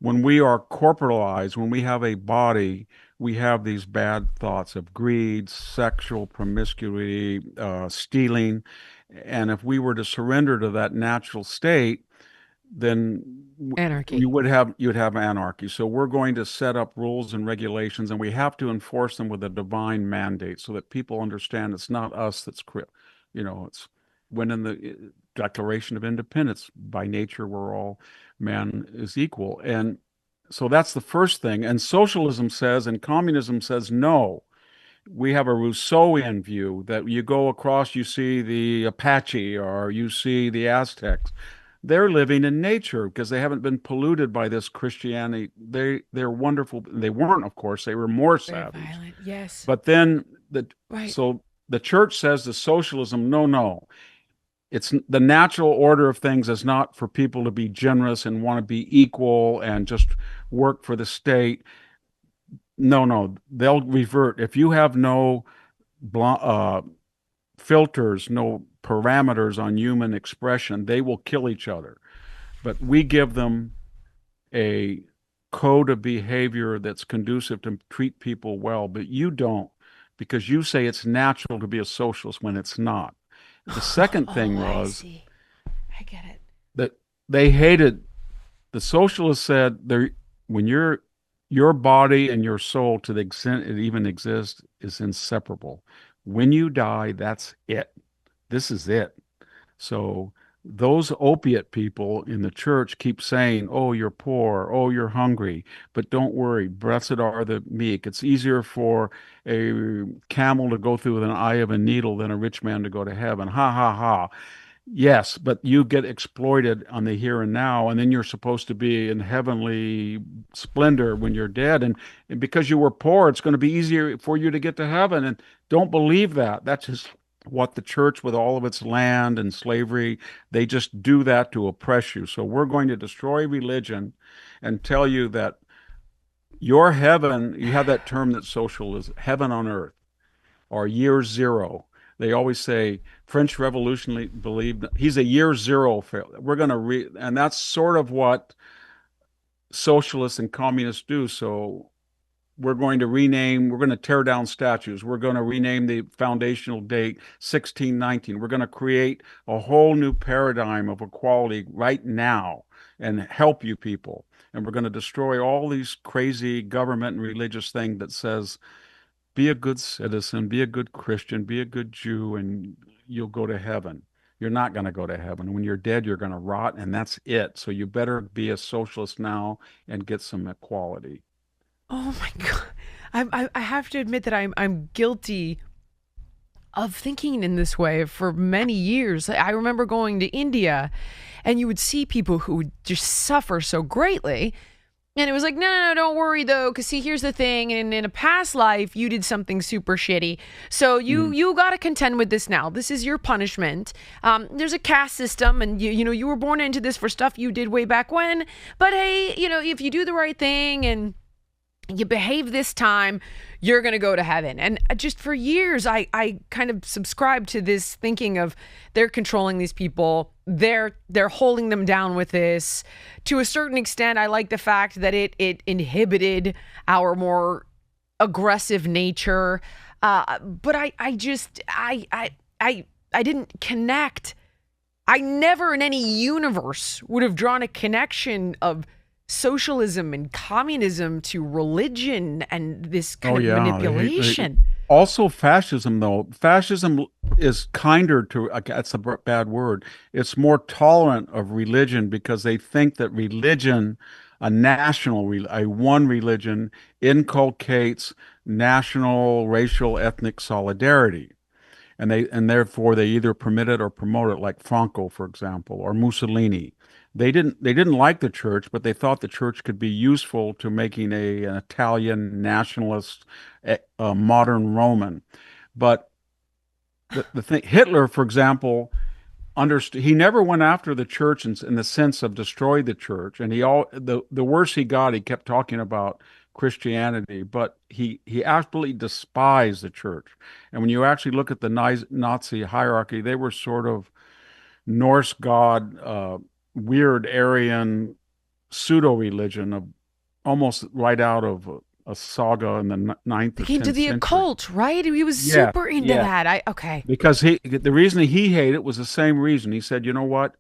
when we are corporalized, when we have a body, we have these bad thoughts of greed, sexual promiscuity, stealing, and if we were to surrender to that natural state, then Anarchy. you'd have anarchy. So we're going to set up rules and regulations, and we have to enforce them with a divine mandate so that people understand it's not us it's when in the Declaration of Independence, by nature we're all man is equal. And so that's the first thing. And socialism says, and communism says no. We have a Rousseauian view that you go across, you see the Apache or you see the Aztecs. They're living in nature because they haven't been polluted by this Christianity. They're wonderful. They weren't, of course, they were more Very savage. violent. Yes. But then Right. so the church says to socialism, no, no. It's the natural order of things is not for people to be generous and want to be equal and just work for the state. No, no, they'll revert. If you have no filters, no parameters on human expression, they will kill each other. But we give them a code of behavior that's conducive to treat people well, but you don't because you say it's natural to be a socialist when it's not. The second thing Oh, I was see. I get it. that they hated the socialists said there when your body and your soul to the extent it even exists is inseparable. When you die, that's it. This is it. So those opiate people in the church keep saying, "Oh, you're poor. Oh, you're hungry." But don't worry, blessed are the meek. It's easier for a camel to go through an eye of a needle than a rich man to go to heaven. Ha ha ha. Yes, but you get exploited on the here and now, and then you're supposed to be in heavenly splendor when you're dead. And because you were poor, it's going to be easier for you to get to heaven. And don't believe that. That's just what the church, with all of its land and slavery, they just do that to oppress you. So we're going to destroy religion and tell you that your heaven, you have that term that social is heaven on earth or year zero. They always say French Revolution believed he's a year zero failure. We're going to and that's sort of what socialists and communists do. So we're going to tear down statues. We're going to rename the foundational date 1619. We're going to create a whole new paradigm of equality right now and help you people. And we're going to destroy all these crazy government and religious things that says be a good citizen, be a good Christian, be a good Jew, and you'll go to heaven. You're not going to go to heaven. When you're dead, you're going to rot, and that's it. So you better be a socialist now and get some equality. Oh my God. I have to admit that I'm guilty of thinking in this way for many years. I remember going to India, and you would see people who would just suffer so greatly. And it was like, no, no, no, don't worry though, because see, here's the thing. And in a past life, you did something super shitty. So you got to contend with this now. This is your punishment. There's a caste system, and you were born into this for stuff you did way back when. But hey, if you do the right thing and you behave this time, you're going to go to heaven. And just for years, I kind of subscribed to this thinking of they're controlling these people. They're holding them down with this. To a certain extent, I like the fact that it inhibited our more aggressive nature. But I didn't connect. I never in any universe would have drawn a connection of socialism and communism to religion and this kind of manipulation. Also, fascism, though. Fascism is kinder to, that's a bad word. It's more tolerant of religion because they think that religion, a one religion, inculcates national, racial, ethnic solidarity. And therefore they either permit it or promote it, like Franco, for example, or Mussolini. They didn't like the church, but they thought the church could be useful to making an Italian nationalist, modern Roman. But the thing, Hitler, for example, understood. He never went after the church in the sense of destroy the church, and the worse he got, he kept talking about Christianity, but he absolutely despised the church. And when you actually look at the Nazi hierarchy, they were sort of Norse god, weird Aryan pseudo religion of almost right out of a saga in the ninth or Into 10th the century. occult, right? He was Yeah, super into yeah. that. Okay. Because the reason he hated it was the same reason. He said, you know what?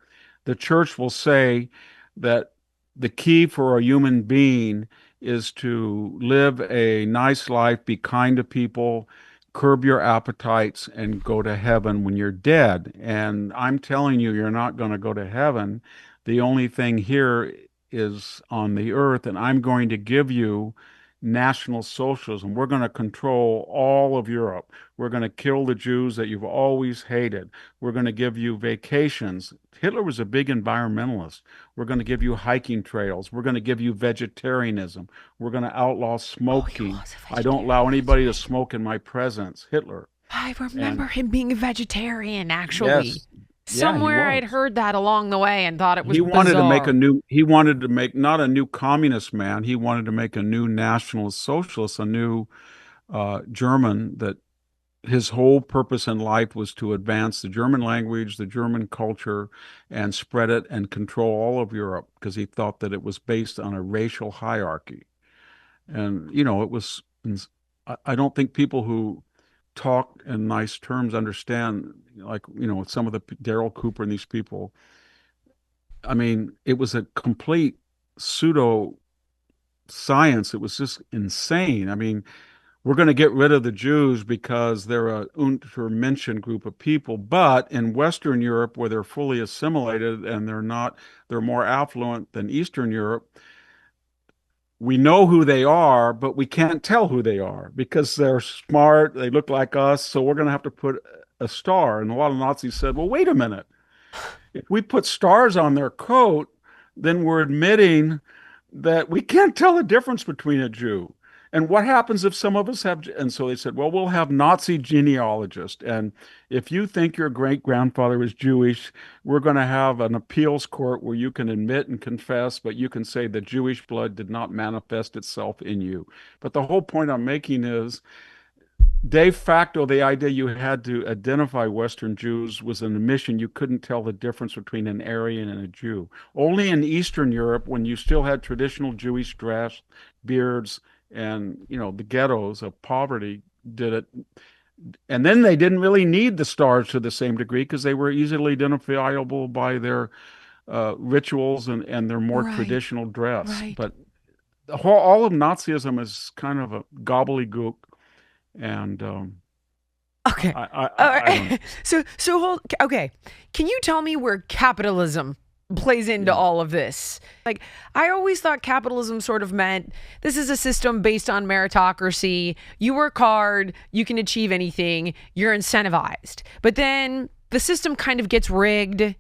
The church will say that the key for a human being is to live a nice life, be kind to people, curb your appetites, and go to heaven when you're dead. And I'm telling you, you're not going to go to heaven. The only thing here is on the earth, and I'm going to give you National Socialism. We're going to control all of Europe. We're going to kill the Jews that you've always hated. We're going to give you vacations. Hitler was a big environmentalist. We're going to give you hiking trails. We're going to give you vegetarianism. We're going to outlaw Oh, he smoking. was a I don't vegetarian. allow That's anybody to right. smoke in my presence. Hitler. I remember And him being a vegetarian, actually. yes, yeah, he Somewhere I'd was. heard that along the way and thought it was bizarre. He wanted to make not a new communist man. He wanted to make a new nationalist socialist, a new German that his whole purpose in life was to advance the German language, the German culture, and spread it and control all of Europe because he thought that it was based on a racial hierarchy. And, it was, I don't think people who talk in nice terms understand, like, some of the Daryl Cooper and these people. I mean, it was a complete pseudo science. It was just insane. I mean, we're going to get rid of the Jews because they're a untermenschen group of people. But in Western Europe, where they're fully assimilated and they're more affluent than Eastern Europe, we know who they are, but we can't tell who they are because they're smart, they look like us, so we're going to have to put a star. And a lot of Nazis said, well, wait a minute. If we put stars on their coat, then we're admitting that we can't tell the difference between a Jew. And what happens if some of us have, and so they said, well, we'll have Nazi genealogists. And if you think your great grandfather was Jewish, we're going to have an appeals court where you can admit and confess, but you can say the Jewish blood did not manifest itself in you. But the whole point I'm making is de facto, the idea you had to identify Western Jews was an admission you couldn't tell the difference between an Aryan and a Jew. Only in Eastern Europe, when you still had traditional Jewish dress, beards, and the ghettos of poverty did it. And then they didn't really need the stars to the same degree because they were easily identifiable by their rituals and their more Right, traditional dress. right. But all of Nazism is kind of a gobbledygook, and Okay. I All don't know. right. So hold. Okay. Can you tell me where capitalism plays into Yeah. all of this. Like, I always thought capitalism sort of meant this is a system based on meritocracy. You work hard, you can achieve anything, you're incentivized. But then the system kind of gets rigged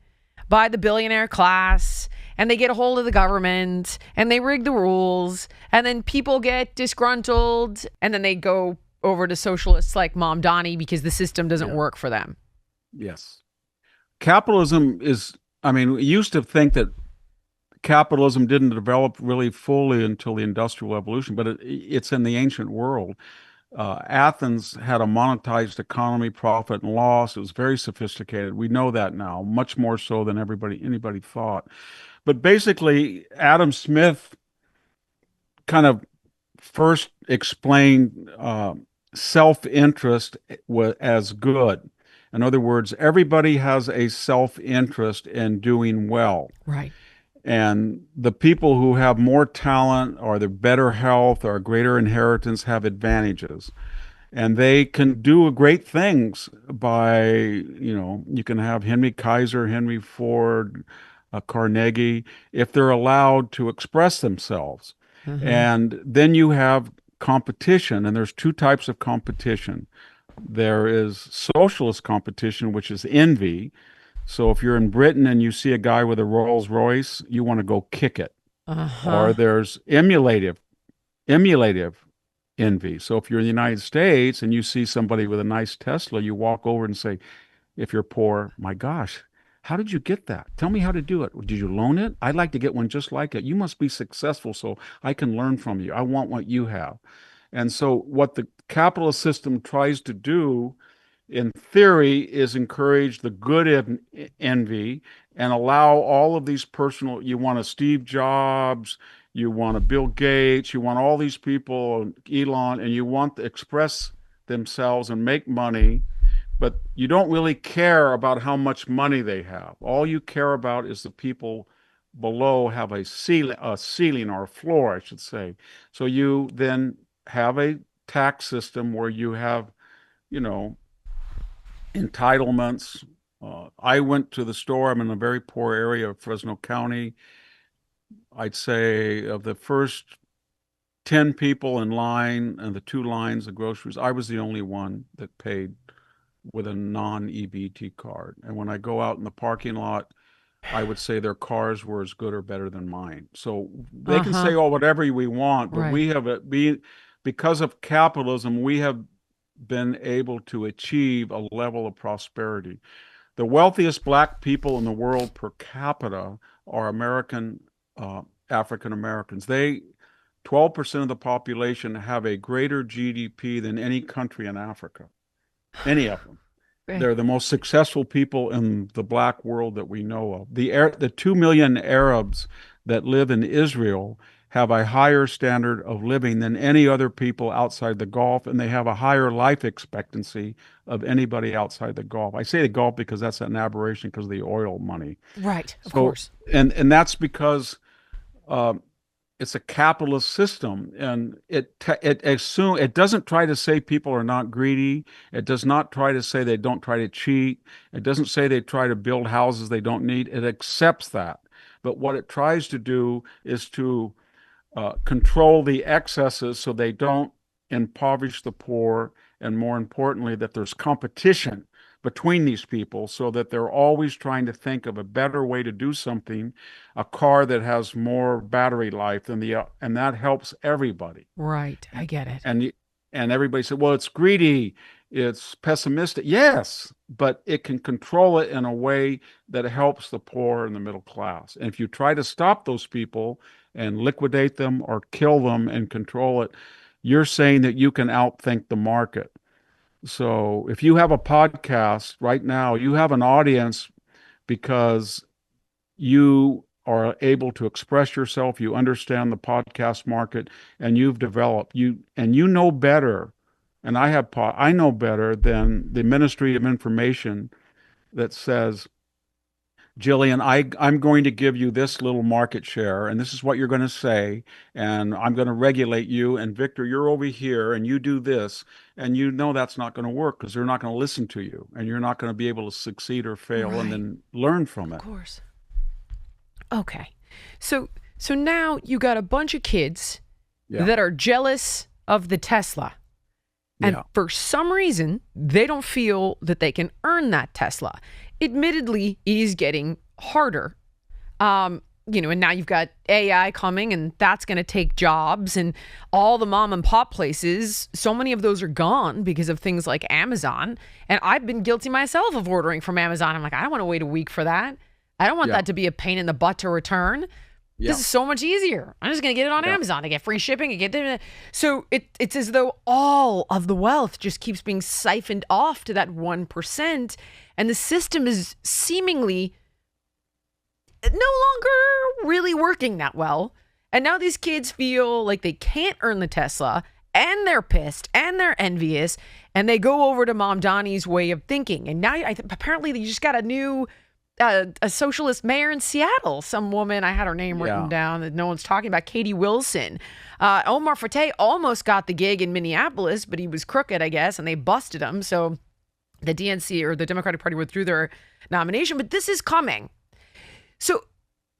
by the billionaire class, and they get a hold of the government and they rig the rules, and then people get disgruntled, and then they go over to socialists like Mom Donnie because the system doesn't Yeah. work for them. Yes. Capitalism is, I mean, we used to think that capitalism didn't develop really fully until the Industrial Revolution, but it's in the ancient world. Athens had a monetized economy, profit and loss. It was very sophisticated. We know that now, much more so than anybody thought. But basically, Adam Smith kind of first explained self-interest as good. In other words, everybody has a self-interest in doing well. Right. And the people who have more talent or the better health or greater inheritance have advantages. And they can do great things by, you can have Henry Kaiser, Henry Ford, Carnegie, if they're allowed to express themselves. Mm-hmm. And then you have competition, and there's two types of competition. There is socialist competition, which is envy. So if you're in Britain and you see a guy with a Rolls Royce, you want to go kick it. Uh-huh. Or there's emulative envy. So if you're in the United States and you see somebody with a nice Tesla, you walk over and say, if you're poor, my gosh, how did you get that? Tell me how to do it. Did you loan it? I'd like to get one just like it. You must be successful so I can learn from you. I want what you have. And so what the capitalist system tries to do in theory is encourage the good envy and allow all of these personal, you want a Steve Jobs, you want a Bill Gates, you want all these people, Elon, and you want to express themselves and make money, but you don't really care about how much money they have. All you care about is the people below have a ceiling or a floor, I should say. So you then have a tax system where you have, you know, entitlements. I went to the store. I'm in a very poor area of Fresno County. I'd say of the first 10 people in line and the two lines of groceries, I was the only one that paid with a non-EBT card. And when I go out in the parking lot, I would say their cars were as good or better than mine. So they can Uh-huh. say, oh, whatever we want, but Right. we have because of capitalism, we have been able to achieve a level of prosperity. The wealthiest black people in the world per capita are uh, African Americans. 12% of the population have a greater GDP than any country in Africa, any of them. Right. They're the most successful people in the black world that we know of. The 2 million Arabs that live in Israel have a higher standard of living than any other people outside the Gulf, and they have a higher life expectancy of anybody outside the Gulf. I say the Gulf because that's an aberration because of the oil money. Right. Of So, course. and that's because uh, it's a capitalist system, and it doesn't try to say people are not greedy. It does not try to say they don't try to cheat. It doesn't say they try to build houses they don't need. It accepts that. But what it tries to do is to control the excesses so they don't impoverish the poor, and more importantly, that there's competition between these people so that they're always trying to think of a better way to do something, a car that has more battery life than and that helps everybody. Right. I And get it. and and everybody said, well, it's greedy, it's pessimistic. Yes, but it can control it in a way that helps the poor and the middle class. And if you try to stop those people and liquidate them or kill them and control it, you're saying that you can outthink the market. So if you have a podcast right now, you have an audience because you are able to express yourself, you understand the podcast market, and you've developed you know better. And I know better than the Ministry of Information that says, Jillian, I'm going to give you this little market share, and this is what you're going to say, and I'm going to regulate you. And Victor, you're over here, and you do this, and you know that's not going to work because they're not going to listen to you, and you're not going to be able to succeed or fail, and Right. then learn from Of it. course. Okay. So so now you got a bunch of kids Yeah. that are jealous of the Tesla. And Yeah. for some reason, they don't feel that they can earn that Tesla. Admittedly, it is getting harder. And now you've got AI coming, and that's going to take jobs, and all the mom and pop places, so many of those are gone because of things like Amazon. And I've been guilty myself of ordering from Amazon. I'm like, I don't want to wait a week for that. I don't want Yeah. that to be a pain in the butt to return. Yeah. This is so much easier. I'm just going to get it on Yeah. Amazon. I get free shipping. I get the. So it's as though all of the wealth just keeps being siphoned off to that 1%. And the system is seemingly no longer really working that well. And now these kids feel like they can't earn the Tesla, and they're pissed and they're envious, and they go over to Mom Donnie's way of thinking. And now apparently they just got a new a socialist mayor in Seattle. Some woman, I had her name written Yeah. down that no one's talking about, Katie Wilson. Omar Fateh almost got the gig in Minneapolis, but he was crooked, I guess, and they busted him. So the DNC, or the Democratic Party, withdrew their nomination. But this is coming. So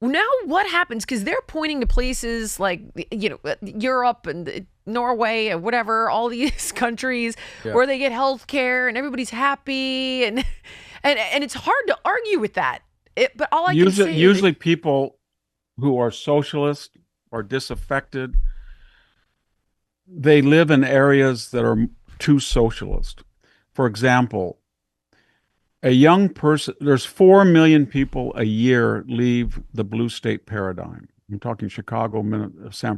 now what happens? Because they're pointing to places like, Europe and Norway and whatever, all these countries where they get health care and everybody's happy. And it's hard to argue with that. But all I can say Usually people who are socialist or disaffected, they live in areas that are too socialist. For example, a young person, there's 4 million people a year leave the blue state paradigm. I'm talking Chicago,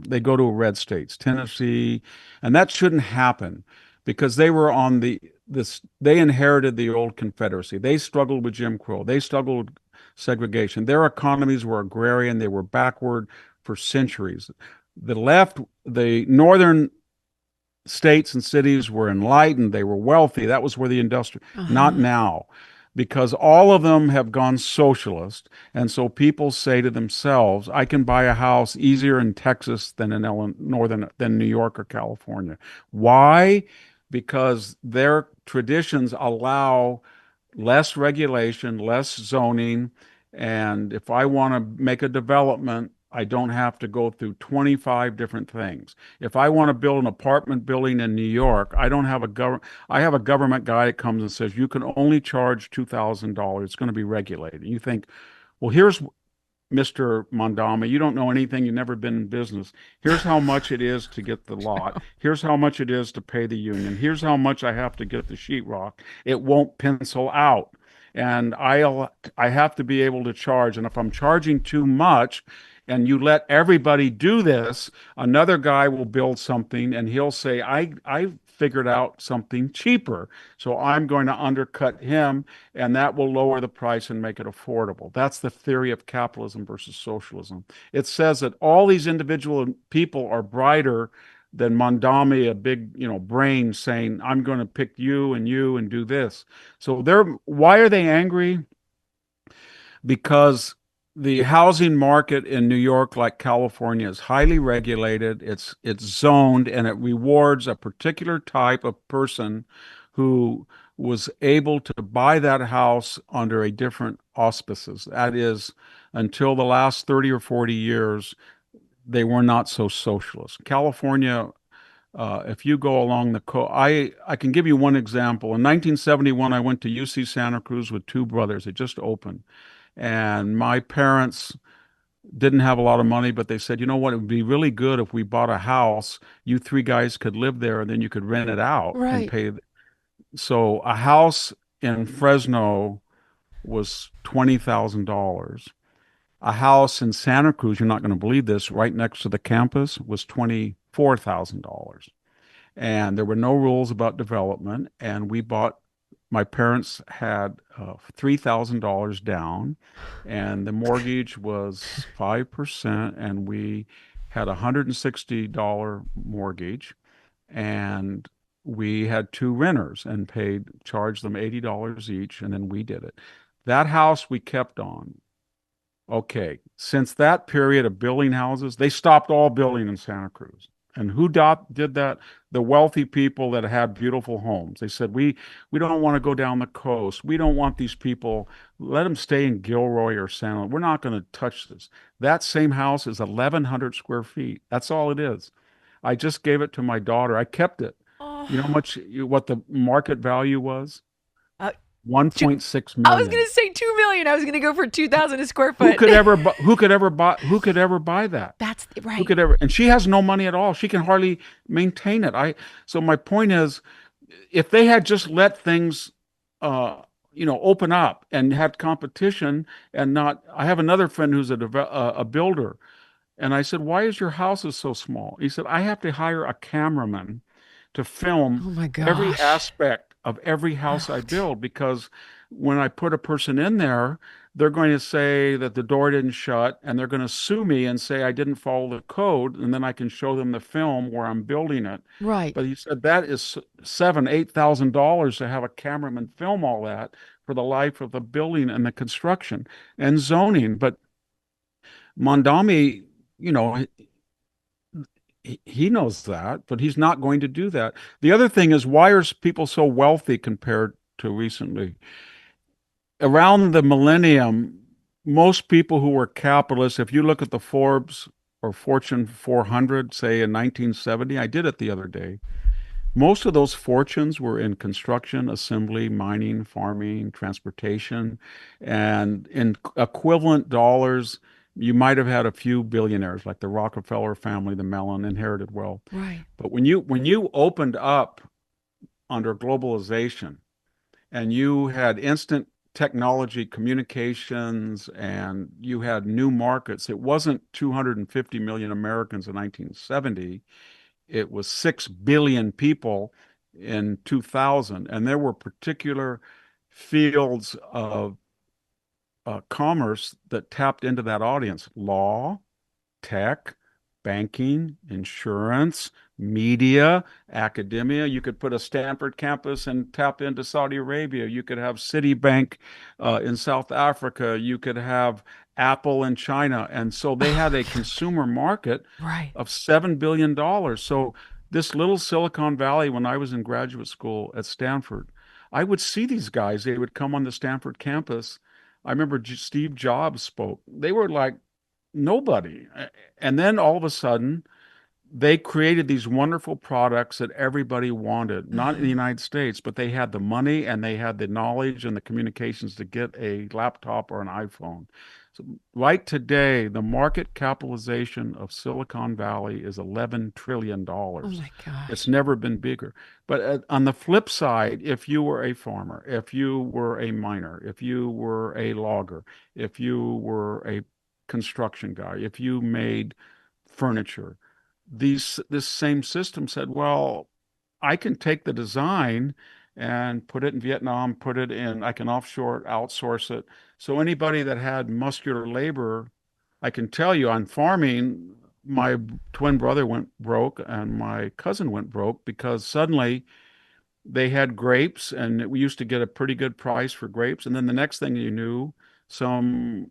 they go to red states, Tennessee, and that shouldn't happen because they were on they inherited the old Confederacy. They struggled with Jim Crow. They struggled with segregation. Their economies were agrarian. They were backward for centuries. The northern states and cities were enlightened. They were wealthy. That was where the industry, not now, because all of them have gone socialist. And so people say to themselves, I can buy a house easier in Texas than in than New York or California. Why? Because their traditions allow less regulation, less zoning. And if I want to make a development, I don't have to go through 25 different things. If I want to build an apartment building in New York, I don't have I have a government guy that comes and says, you can only charge $2,000. It's going to be regulated. You think, well, here's Mr. Mondama, you don't know anything. You've never been in business. Here's how much it is to get the lot. Here's how much it is to pay the union. Here's how much I have to get the sheetrock. It won't pencil out. And I have to be able to charge. And if I'm charging too much, and you let everybody do this, another guy will build something and he'll say, I figured out something cheaper, so I'm going to undercut him, and that will lower the price and make it affordable. That's the theory of capitalism versus socialism. It says that all these individual people are brighter than Mondami, a big, brain saying, I'm going to pick you and do this. So why are they angry? Because the housing market in New York, like California, is highly regulated. It's zoned, and it rewards a particular type of person who was able to buy that house under a different auspices. That is, until the last 30 or 40 years, they were not so socialist. California, if you go along the coast, I can give you one example. In 1971, I went to UC Santa Cruz with two brothers. It just opened. And my parents didn't have a lot of money, but they said, you know what, it would be really good if we bought a house. You three guys could live there, and then you could rent it out and right. pay. So a house in Fresno was $20,000. A house in Santa Cruz, you're not going to believe this, right next to the campus was $24,000. And there were no rules about development. And my parents had $3,000 down, and the mortgage was 5%, and we had a $160 mortgage, and we had two renters and charged them $80 each, and then we did it. That house we kept on. Okay, since that period of building houses, they stopped all building in Santa Cruz. And who did that? The wealthy people that had beautiful homes. They said, we don't want to go down the coast. We don't want these people. Let them stay in Gilroy or San Luis. We're not going to touch this. That same house is 1,100 square feet. That's all it is. I just gave it to my daughter. I kept it. You know how Oh, much, what the market value was? uh, 1.6 I was gonna million. say 2 million. I was gonna go for 2,000 a square foot. Who could ever buy that? That's Who right. could ever? And she has no money at all. She can hardly maintain it. So my point is, if they had just let things, uh, open up and had competition and not, I have another friend who's a builder, and I said, why is your houses so small? He said, I have to hire a cameraman to film Oh my every gosh. aspect of every house I World. build because when I put a person in there, they're going to say that the door didn't shut and they're going to sue me and say I didn't follow the code, and then I can show them the film where I'm building it. Right. But he said that is $7,000, $8,000 to have a cameraman film all that for the life of the building and the construction and zoning. But Mondami, you know, he knows that, but he's not going to do that. The other thing is, why are people so wealthy compared to recently? Around the millennium, most people who were capitalists, if you look at the Forbes or Fortune 400, say in 1970, I did it the other day. Most of those fortunes were in construction, assembly, mining, farming, transportation, and in equivalent dollars, you might have had a few billionaires like the Rockefeller family, the Mellon inherited wealth. Right. But when you opened up under globalization and you had instant technology communications and you had new markets, it wasn't 250 million Americans in 1970, it was 6 billion people in 2000. And there were particular fields of commerce that tapped into that audience: law, tech, banking, insurance, media, academia. You could put a Stanford campus and tap into Saudi Arabia. You could have Citibank in South Africa. You could have Apple in China. And so they Oh had my a God. consumer market Right. of $7 billion. So this little Silicon Valley, when I was in graduate school at Stanford, I would see these guys. They would come on the Stanford campus. I remember Steve Jobs spoke. They were like nobody. And then all of a sudden, they created these wonderful products that everybody wanted, not in the Mhm. United States, but they had the money and they had the knowledge and the communications to get a laptop or an iPhone. So right today, the market capitalization of Silicon Valley is $11 trillion. Oh dollars. my It's gosh. never been bigger. But on the flip side, if you were a farmer, if you were a miner, if you were a logger, if you were a construction guy, if you made furniture, this same system said, well, I can take the design and put it in Vietnam, put it in, I can offshore, outsource it. So anybody that had muscular labor, I can tell you on farming, my twin brother went broke and my cousin went broke because suddenly they had grapes and we used to get a pretty good price for grapes. And then the next thing you knew, some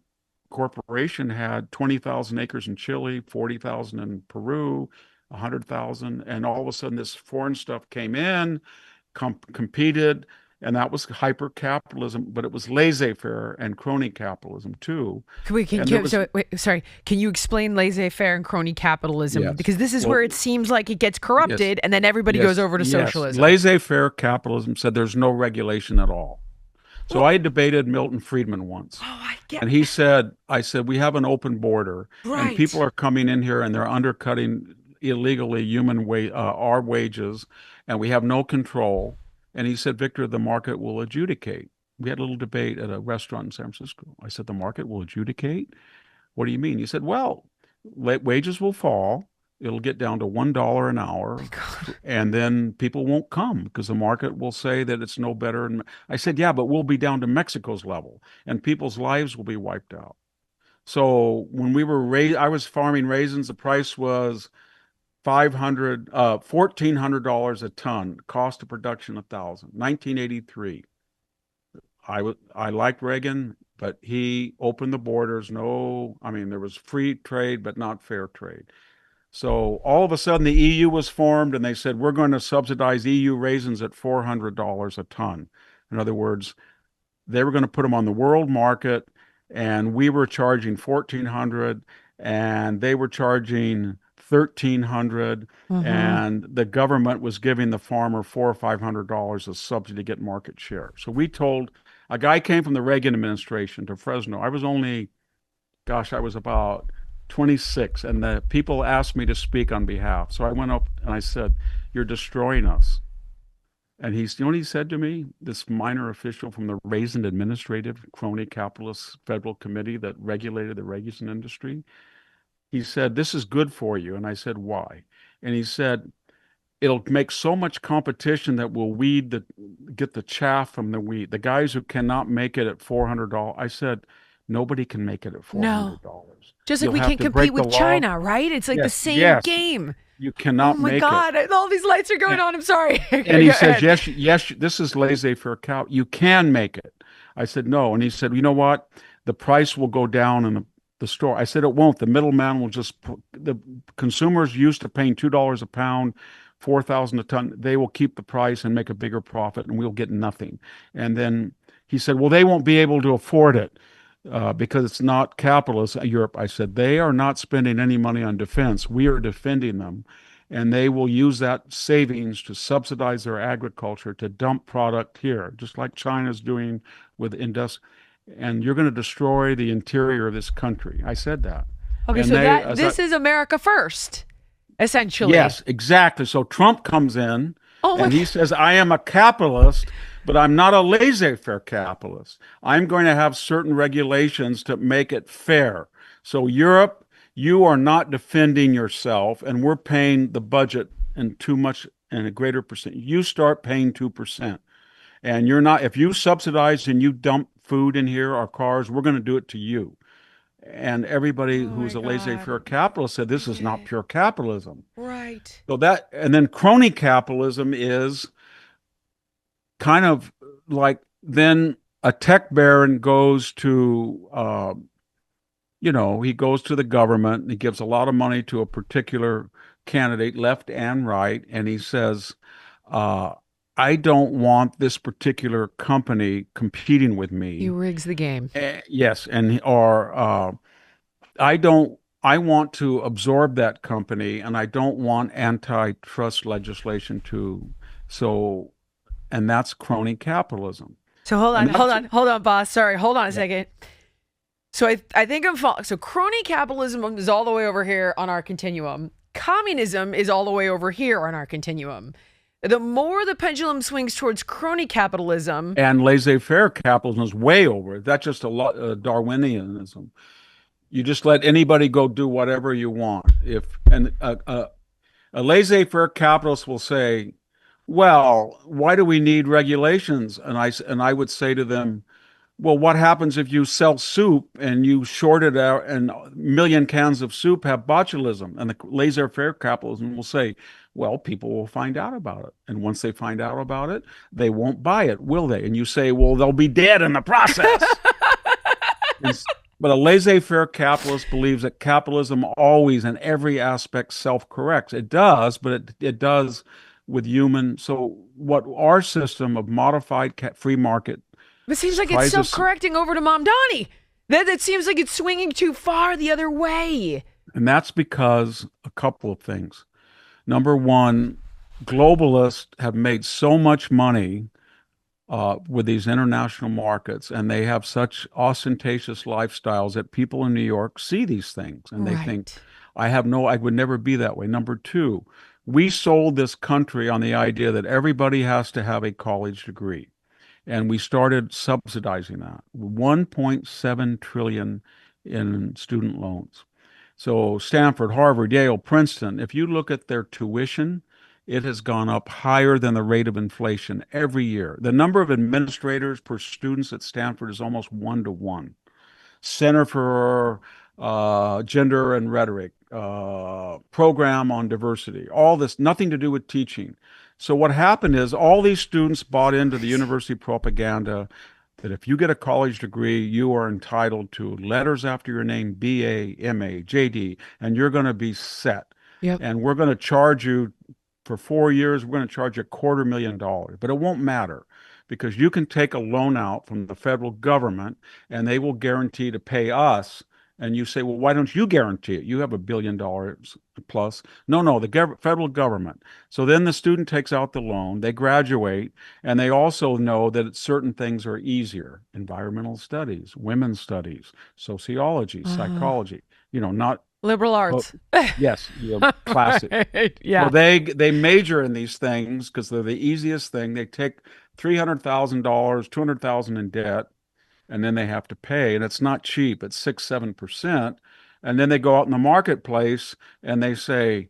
corporation had 20,000 acres in Chile, 40,000 in Peru, 100,000. And all of a sudden, this foreign stuff came in, competed, and that was hyper capitalism, but it was laissez faire and crony capitalism too. And there was, So wait, sorry. Can you explain laissez-faire and crony capitalism? yes. Because this is Well, where it seems like it gets yes, corrupted, and then everybody goes over to yes. socialism. Laissez faire capitalism said there's no regulation at all. So Well, I debated Milton Friedman once. oh, I get And he said, I said, we have an open border and people right. are coming in here and they're undercutting illegally our wages and we have no control. And he said, Victor, the market will adjudicate. We had a little debate at a restaurant in San Francisco. I said, the market will adjudicate? What do you mean? He said, well, wages will fall. It'll get down to $1 an Oh my hour. God. And then people won't come because the market will say that it's no better. And I said, yeah, but we'll be down to Mexico's level and people's lives will be wiped out. So when I was farming raisins, the price was 1,400 a ton, cost of production 1,000. 1983. I liked Reagan, but he opened the borders. No, I mean there was free trade, but not fair trade. So all of a sudden the EU was formed and they said, we're going to subsidize EU raisins at $400 a ton. In other words, they were going to put them on the world market, and we were charging 1,400 and they were charging 1,300, Mm-hmm. and the government was giving the farmer $400 or $500 as subsidy to get market share. So we told a guy came from the Reagan administration to Fresno. I was only, gosh, I was about 26, and the people asked me to speak on behalf. So I went up and I said, "You're destroying us." And you know what he said to me? This minor official from the Raisin Administrative Crony Capitalist Federal Committee that regulated the raisin industry. He said, "This is good for you." And I said, "Why?" And he said, "It'll make so much competition that we'll get the chaff from the wheat. The guys who cannot make it at $400." I said, "Nobody can make it at No. $400. Just like You'll we have can't to compete break the with law." China, right? It's like the Yes, same yes, game. you Oh cannot my make it. God. All these lights are going on. I'm sorry. And Okay, he go says, ahead. "Yes, yes, this is laissez-faire cow. You can make it." I said, "No." And he said, "You know what? The price will go down in the store." I said, "It won't. The middleman will just the consumers used to paying $2 a pound, 4,000 a ton. They will keep the price and make a bigger profit, and we'll get nothing." And then he said, "Well, they won't be able to afford it." Because it's not capitalist Europe. I said, "They are not spending any money on defense. We are defending them, and they will use that savings to subsidize their agriculture to dump product here, just like China's doing with industry. And you're going to destroy the interior of this country." I said that. Okay, And so they, that as I, this is America first, essentially. yes, exactly. So Trump comes in Oh my and he God. says, "I am a capitalist, but I'm not a laissez-faire capitalist. I'm going to have certain regulations to make it fair. So Europe, you are not defending yourself, and we're paying the budget and too much and a greater percent. You start paying 2%. And you're not, if you subsidize and you dump food in here or cars, we're going to do it to you." And everybody Oh my who's a laissez-faire God. capitalist said, I this is get not it. pure capitalism. Right. So that, and then crony capitalism is kind of like then a tech baron goes to, he goes to the government and he gives a lot of money to a particular candidate, left and right, and he says, uh, "I don't want this particular company competing with He me." rigs the game. Yes, and or I don't. I want to absorb that company, and I don't want antitrust legislation to. So, and that's crony capitalism, So hold on, and hold that's on, hold on, boss. Sorry, hold on a yeah. second. So I think I'm following. So crony capitalism is all the way over here on our continuum. Communism is all the way over here on our continuum. The more the pendulum swings towards crony capitalism, And laissez-faire capitalism is way over it. That's just a lot Darwinianism. You just let anybody go do whatever you want. If and a laissez-faire capitalist will say, "Well, why do we need regulations?" And I would say to them, "Well, what happens if you sell soup and you short it out and a million cans of soup have botulism?" And the laissez-faire capitalism will say, "Well, people will find out about it. And once they find out about it, they won't buy it, will they?" And you say, "Well, they'll be dead in the process." And, but a laissez-faire capitalist believes that capitalism always, in every aspect, self-corrects. It does, but it does with human. So what our system of modified free market it seems like it's tries to, self-correcting over to Mom Donnie. That seems like it's swinging too far the other way. and that's because a couple of things. Number one, globalists have made so much money with these international markets, and they have such ostentatious lifestyles that people in New York see these things and they think, Right. I would never be that way." Number two, we sold this country on the idea that everybody has to have a college degree. And we started subsidizing that. 1.7 trillion in student loans. So Stanford, Harvard, Yale, Princeton, if you look at their tuition, it has gone up higher than the rate of inflation every year. The number of administrators per students at Stanford is almost 1 to 1. Center for Gender and Rhetoric, program on diversity, all this, nothing to do with teaching. So what happened is all these students bought into the university propaganda that if you get a college degree, you are entitled to letters after your name, BA, MA, JD, and you're going to be set. Yep. and we're going to charge you for 4 years, we're going to charge you $250,000, but it won't matter because you can take a loan out from the federal government and they will guarantee to pay us. And you say, well, why don't you guarantee it? You have $1 billion plus. No, no, the federal government. So then the student takes out the loan, they graduate, and they also know that certain things are easier: environmental studies, women's studies, sociology, Uh, psychology, not, Liberal well, arts. yes, classic. Right. So Yeah. they major in these things because they're the easiest thing. They take $300,000, 200,000 in debt, and then they have to pay, and it's not cheap. It's 6, 7%, and then they go out in the marketplace and they say,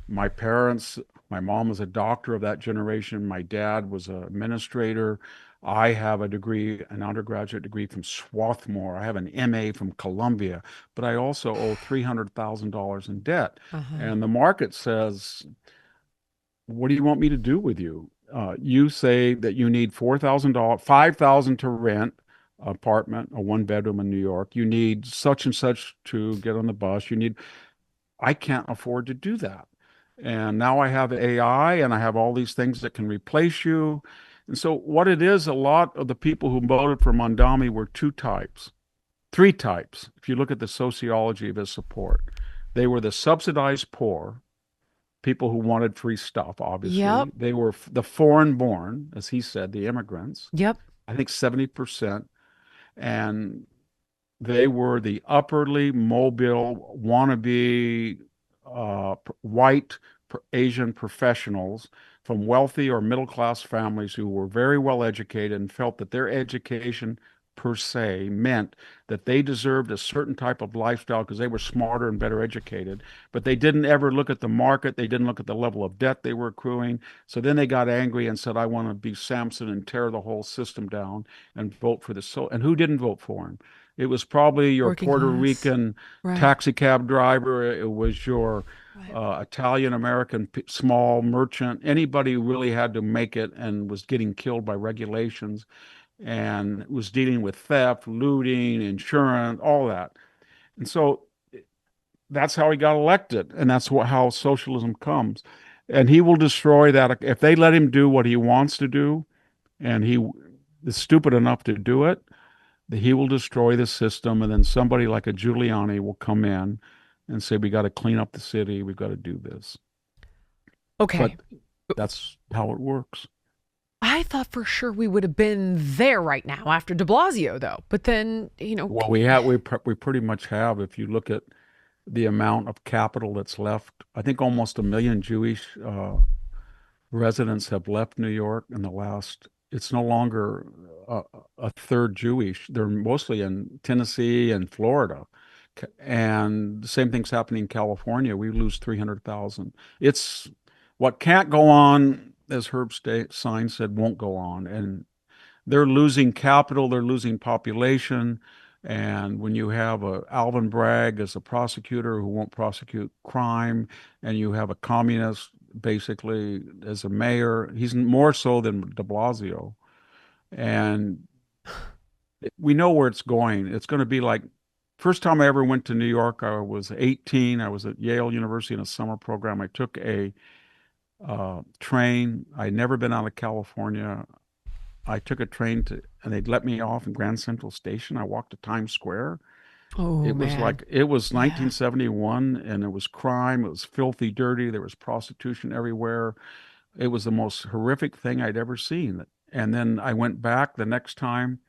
my parents, my mom was a doctor of that generation. My dad was an administrator. I have a degree, an undergraduate degree from Swarthmore. I have an MA from Columbia, but I also owe $300,000 in debt. Uh-huh. And the market says, what do you want me to do with you? You say that you need $4,000, 5,000 to rent an apartment, a one bedroom in New York. You need such and such to get on the bus. I can't afford to do that. And now I have AI and I have all these things that can replace you. And so what it is, a lot of the people who voted for Mondami were two types, three types. If you look at the sociology of his support, they were the subsidized poor, people who wanted free stuff, Yep. obviously. They were the foreign born, as he said, the immigrants, Yep. I think 70%. And they were the upperly mobile, wannabe white Asian professionals from wealthy or middle class families who were very well educated and felt that their education per se meant that they deserved a certain type of lifestyle because they were smarter and better educated. But they didn't ever look at the market. They didn't look at the level of debt they were accruing. So then they got angry and said, I want to be Samson and tear the whole system down and vote for the so. And who didn't vote for him? It was probably your Working Puerto class. Rican Right. taxi cab driver. It was your Right. Italian American small merchant. Anybody who really had to make it and was getting killed by regulations and was dealing with theft, looting, insurance, all that. And so that's how he got elected, and that's how socialism comes. And he will destroy that if they let him do what he wants to do, and he is stupid enough to do it. He will destroy the system, and then somebody like a Giuliani will come in and say, "We got to clean up the city. We've got to do this." Okay. But that's how it works. I thought for sure we would have been there right now after de Blasio, though. But then, Well, we pretty much have. If you look at the amount of capital that's left, I think almost 1 million Jewish residents have left New York in the last. It's no longer a third Jewish. They're mostly in Tennessee and Florida, and the same thing's happening in California. We lose 300,000. It's what can't go on, as Herb Stein said, won't go on, and they're losing capital, they're losing population. And when you have a Alvin Bragg as a prosecutor who won't prosecute crime, and you have a communist basically as a mayor, he's more so than De Blasio. And we know where it's going. It's going to be like first time I ever went to New York, I was 18. I was at Yale University in a summer program. I took a train. I'd never been out of California. I took a train and they'd let me off in Grand Central Station. I walked to Times Square. oh, It was man. like, it was Yeah. 1971 and it was crime. It was filthy dirty. There was prostitution everywhere. It was the most horrific thing I'd ever seen. And then I went back the next time,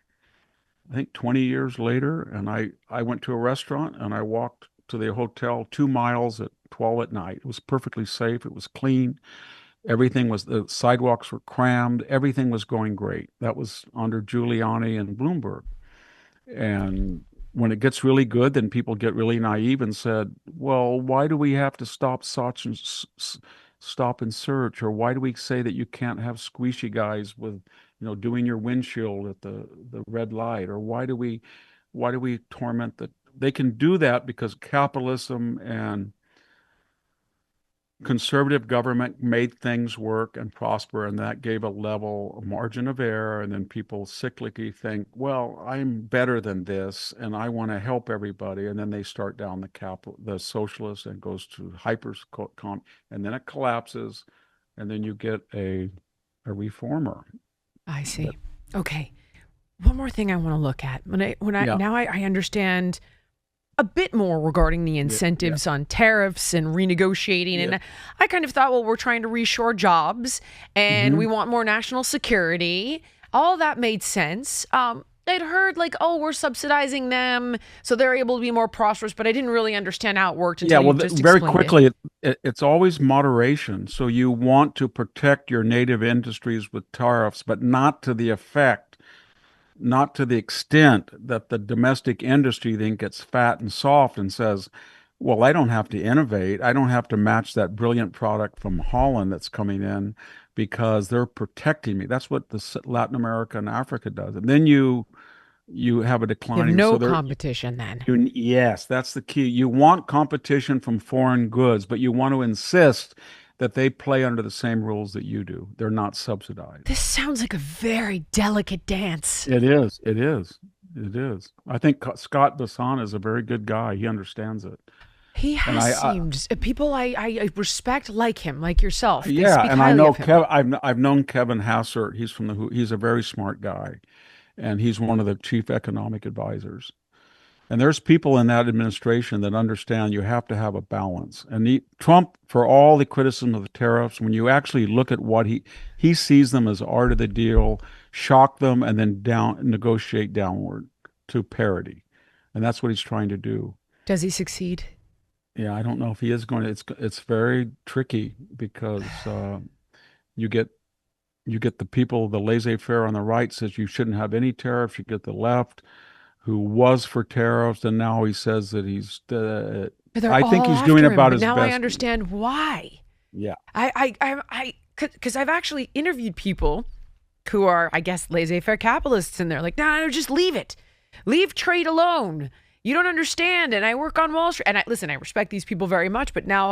I think 20 years later, and I went to a restaurant and I walked to the hotel 2 miles at 12 at night. It was perfectly safe. It was clean. Everything was, the sidewalks were crammed. Everything was going great. That was under Giuliani and Bloomberg. And when it gets really good, then people get really naive and said, well, why do we have to stop and search? Or why do we say that you can't have squishy guys with, doing your windshield at the red light? Or why do we torment? That? They can do that because capitalism and, conservative government made things work and prosper, and that gave a level, a margin of error. And then people cyclically think, well, I'm better than this, and I want to help everybody. And then they start down the socialist, and goes to and then it collapses, and then you get a reformer. I That, see. Okay. One more thing I want to look at. When I yeah, now I understand a bit more regarding the yeah, yeah, incentives on tariffs and renegotiating. yeah. And I kind of thought, well, we're trying to reshore jobs and we Hmm. want more national security. All that made sense. I'd heard like, oh, we're subsidizing them so they're able to be more prosperous, but I didn't really understand how it worked Yeah, until you well, just very explained it. quickly, it's always moderation. So you want to protect your native industries with tariffs, but not to the effect, not to the extent that the domestic industry then gets fat and soft and says, well, I don't have to innovate. I don't have to match that brilliant product from Holland that's coming in because they're protecting me. That's what Latin America and Africa does. And then you have a You have declining. So no there, competition then. yes, that's the key. You want competition from foreign goods, but you want to insist that they play under the same rules that you do. They're not subsidized. This sounds like a very delicate dance. It is. It is. It is. I think Scott Bassan is a very good guy. He understands it. He And has seemed people I respect like him, like yourself. They yeah, speak and I highly know of him. I've known Kevin Hassert. He's from he's a very smart guy, and he's one of the chief economic advisors. And there's people in that administration that understand you have to have a balance. And Trump, for all the criticism of the tariffs, when you actually look at what he sees them as art of the deal, shock them, and then negotiate downward to parity. And that's what he's trying to do. Does he succeed? Yeah, I don't know if he is going to. It's very tricky because you get you get the people, the laissez-faire on the right says you shouldn't have any tariffs. You get the left who was for tariffs, and now he says that But they're I think all he's doing after him. about But his now I best. understand why. Yeah, Because I've actually interviewed people who are, I guess, laissez-faire capitalists, and they're like, no, just leave it, leave trade alone. You don't understand. And I work on Wall Street, and listen, I respect these people very much, but now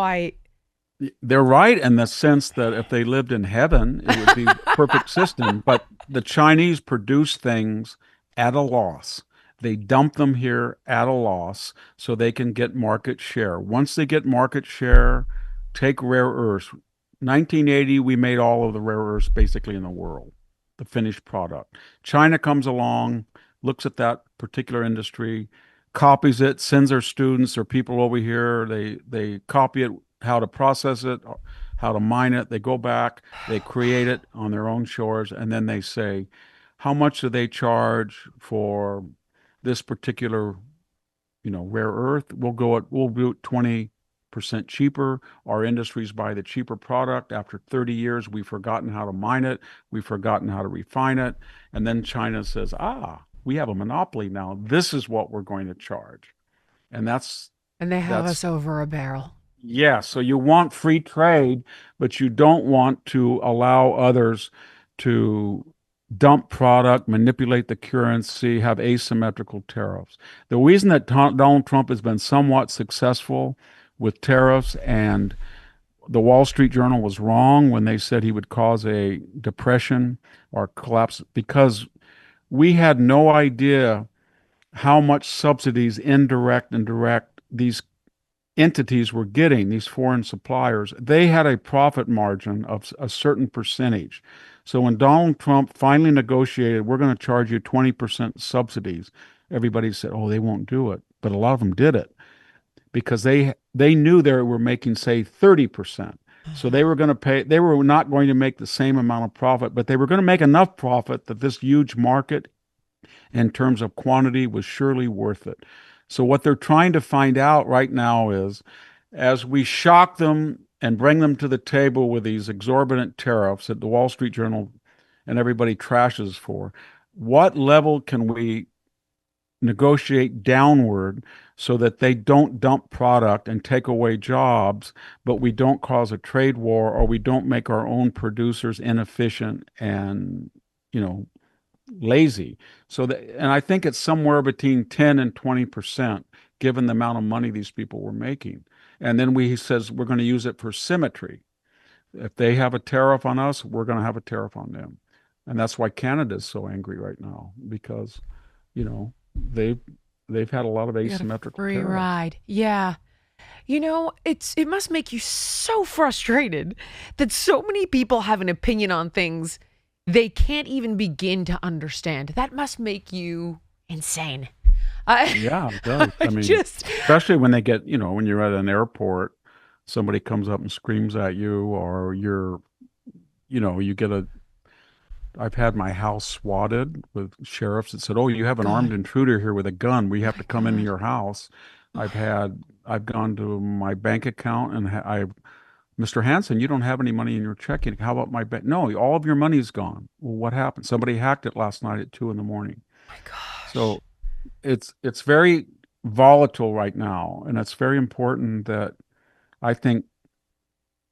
they're right in the sense that if they lived in heaven, it would be perfect system. But the Chinese produce things at a loss. They dump them here at a loss so they can get market share. Once they get market share, take rare earths. 1980, we made all of the rare earths basically in the world, the finished product. China comes along, looks at that particular industry, copies it, sends their students or people over here. They copy it, how to process it, how to mine it. They go back, they create it on their own shores, and then they say, how much do they charge for this particular, rare earth? We'll do it 20% cheaper. Our industries buy the cheaper product. After 30 years, we've forgotten how to mine it. We've forgotten how to refine it. And then China says, we have a monopoly now. This is what we're going to charge. And and they have that's us over a barrel. yeah. So you want free trade, but you don't want to allow others to dump product, manipulate the currency, have asymmetrical tariffs. The reason that Donald Trump has been somewhat successful with tariffs, and the Wall Street Journal was wrong when they said he would cause a depression or collapse, because we had no idea how much subsidies, indirect and direct, these entities were getting, these foreign suppliers. They had a profit margin of a certain percentage. So when Donald Trump finally negotiated, we're going to charge you 20% subsidies, everybody said, oh, they won't do it. But a lot of them did it because they knew they were making, say, 30%. So they were going to pay, they were not going to make the same amount of profit, but they were going to make enough profit that this huge market in terms of quantity was surely worth it. So what they're trying to find out right now is, as we shock them and bring them to the table with these exorbitant tariffs that the Wall Street Journal and everybody trashes for, what level can we negotiate downward so that they don't dump product and take away jobs, but we don't cause a trade war, or we don't make our own producers inefficient and, you know, lazy. So that, and I think it's somewhere between 10 and 20% given the amount of money these people were making. And then he says we're going to use it for symmetry. If they have a tariff on us, we're going to have a tariff on them. And that's why Canada is so angry right now, because, you know, they've had a lot of You got a asymmetrical free tariffs. ride. Yeah. You know, it must make you so frustrated that so many people have an opinion on things they can't even begin to understand. That must make you insane. Yeah, it does. I I mean, just especially when they get, you know, when you're at an airport, somebody comes up and screams at you, or you know, you get a I've had my house swatted with sheriffs that said, "Oh, you have an armed God. intruder here with a gun. We Oh have my to come into God. your house." I've gone to my bank account and Mr. Hanson, you don't have any money in your checking. How about my bank? No, all of your money's gone. Well, what happened? Somebody hacked it last night at 2 in the morning. My gosh. So it's very volatile right now, and it's very important that I think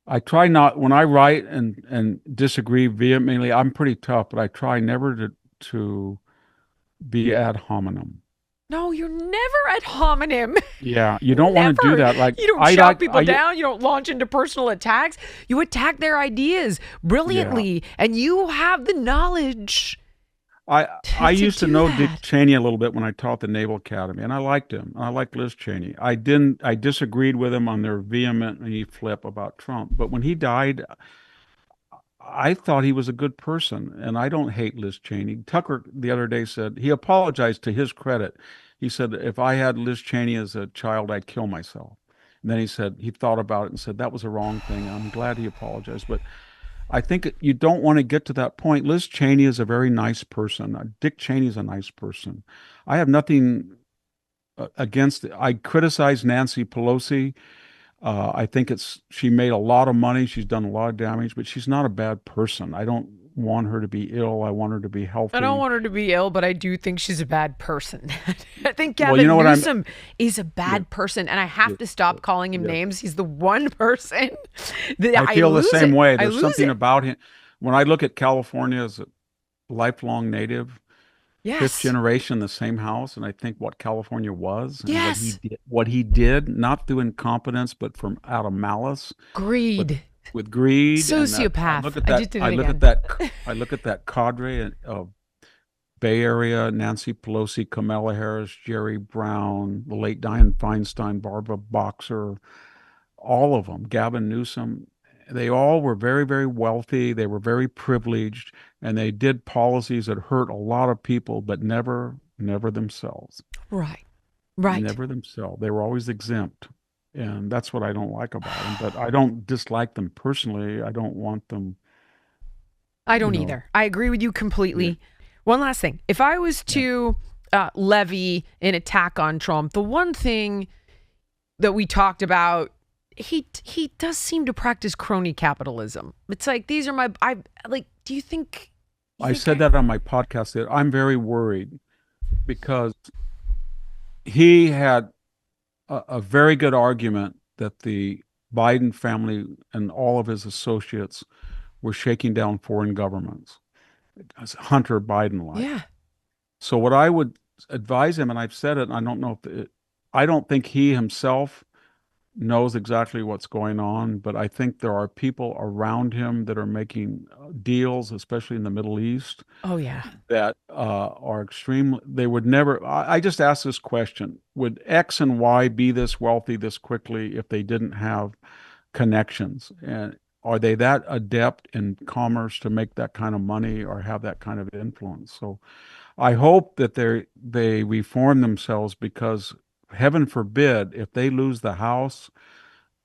I try not when I write and disagree vehemently. I'm pretty tough, but I try never to be ad hominem. No, you're never at hominem. Yeah, you don't want to do Never. that. Like You don't I shout like people down. You don't launch into personal attacks. You attack their ideas yeah. brilliantly, and you have the knowledge I to used to do know Dick that. Cheney a little bit when I taught the Naval Academy, and I liked him. I liked Liz Cheney. I disagreed with him on their vehement flip about Trump. But when he died, I thought he was a good person, and I don't hate Liz Cheney. Tucker the other day said he apologized to his credit. He said, if I had Liz Cheney as a child, I'd kill myself. And then he said he thought about it and said that was a wrong thing. I'm glad he apologized, but I think you don't want to get to that point. Liz Cheney is a very nice person. Dick Cheney is a nice person. I have nothing against it. I criticize Nancy Pelosi. I think she made a lot of money. She's done a lot of damage, but she's not a bad person. I don't want her to be ill. I want her to be I don't healthy. want her to be ill, but I do think she's a bad person. I think Well, you know Gavin what I'm. Newsom is a Yeah, bad person, and I have yeah, to stop calling him yeah. names. He's the one person that I I feel the lose same it. way. I There's lose something it. about him. When I look at California as a lifelong native, fifth Yes. generation in the same house, and I think what California was and Yes. what he did, not through incompetence, but from out of malice, but Greed. with greed, and that Sociopath. I just did it again. I look at that cadre of Bay Area, Nancy Pelosi, Kamala Harris, Jerry Brown, the late Dianne Feinstein, Barbara Boxer, all of them, Gavin Newsom, they all were very, very wealthy. They were very privileged, and they did policies that hurt a lot of people, but never themselves. Right. Right. Never themselves. They were always exempt. And that's what I don't like about them. But I don't dislike them personally. I don't want them, I you don't know. either. I agree with you Yeah, completely. One last thing. If I was yeah. to levy an attack on Trump, the one thing that we talked about, he does seem to practice crony capitalism. It's like these are my I like. Do you I think said that on my podcast that I'm very worried because he had a very good argument that the Biden family and all of his associates were shaking down foreign governments, as Hunter Biden like. Yeah. So what I would advise him, and I've said it, and I don't know I don't think he himself knows exactly what's going on, but I think there are people around him that are making deals, especially in the Middle East, Oh yeah. that are extreme. They would never. I just asked this question: would X and Y be this wealthy this quickly if they didn't have connections? And are they that adept in commerce to make that kind of money or have that kind of influence? So I hope that they reform themselves because heaven forbid if they lose the House,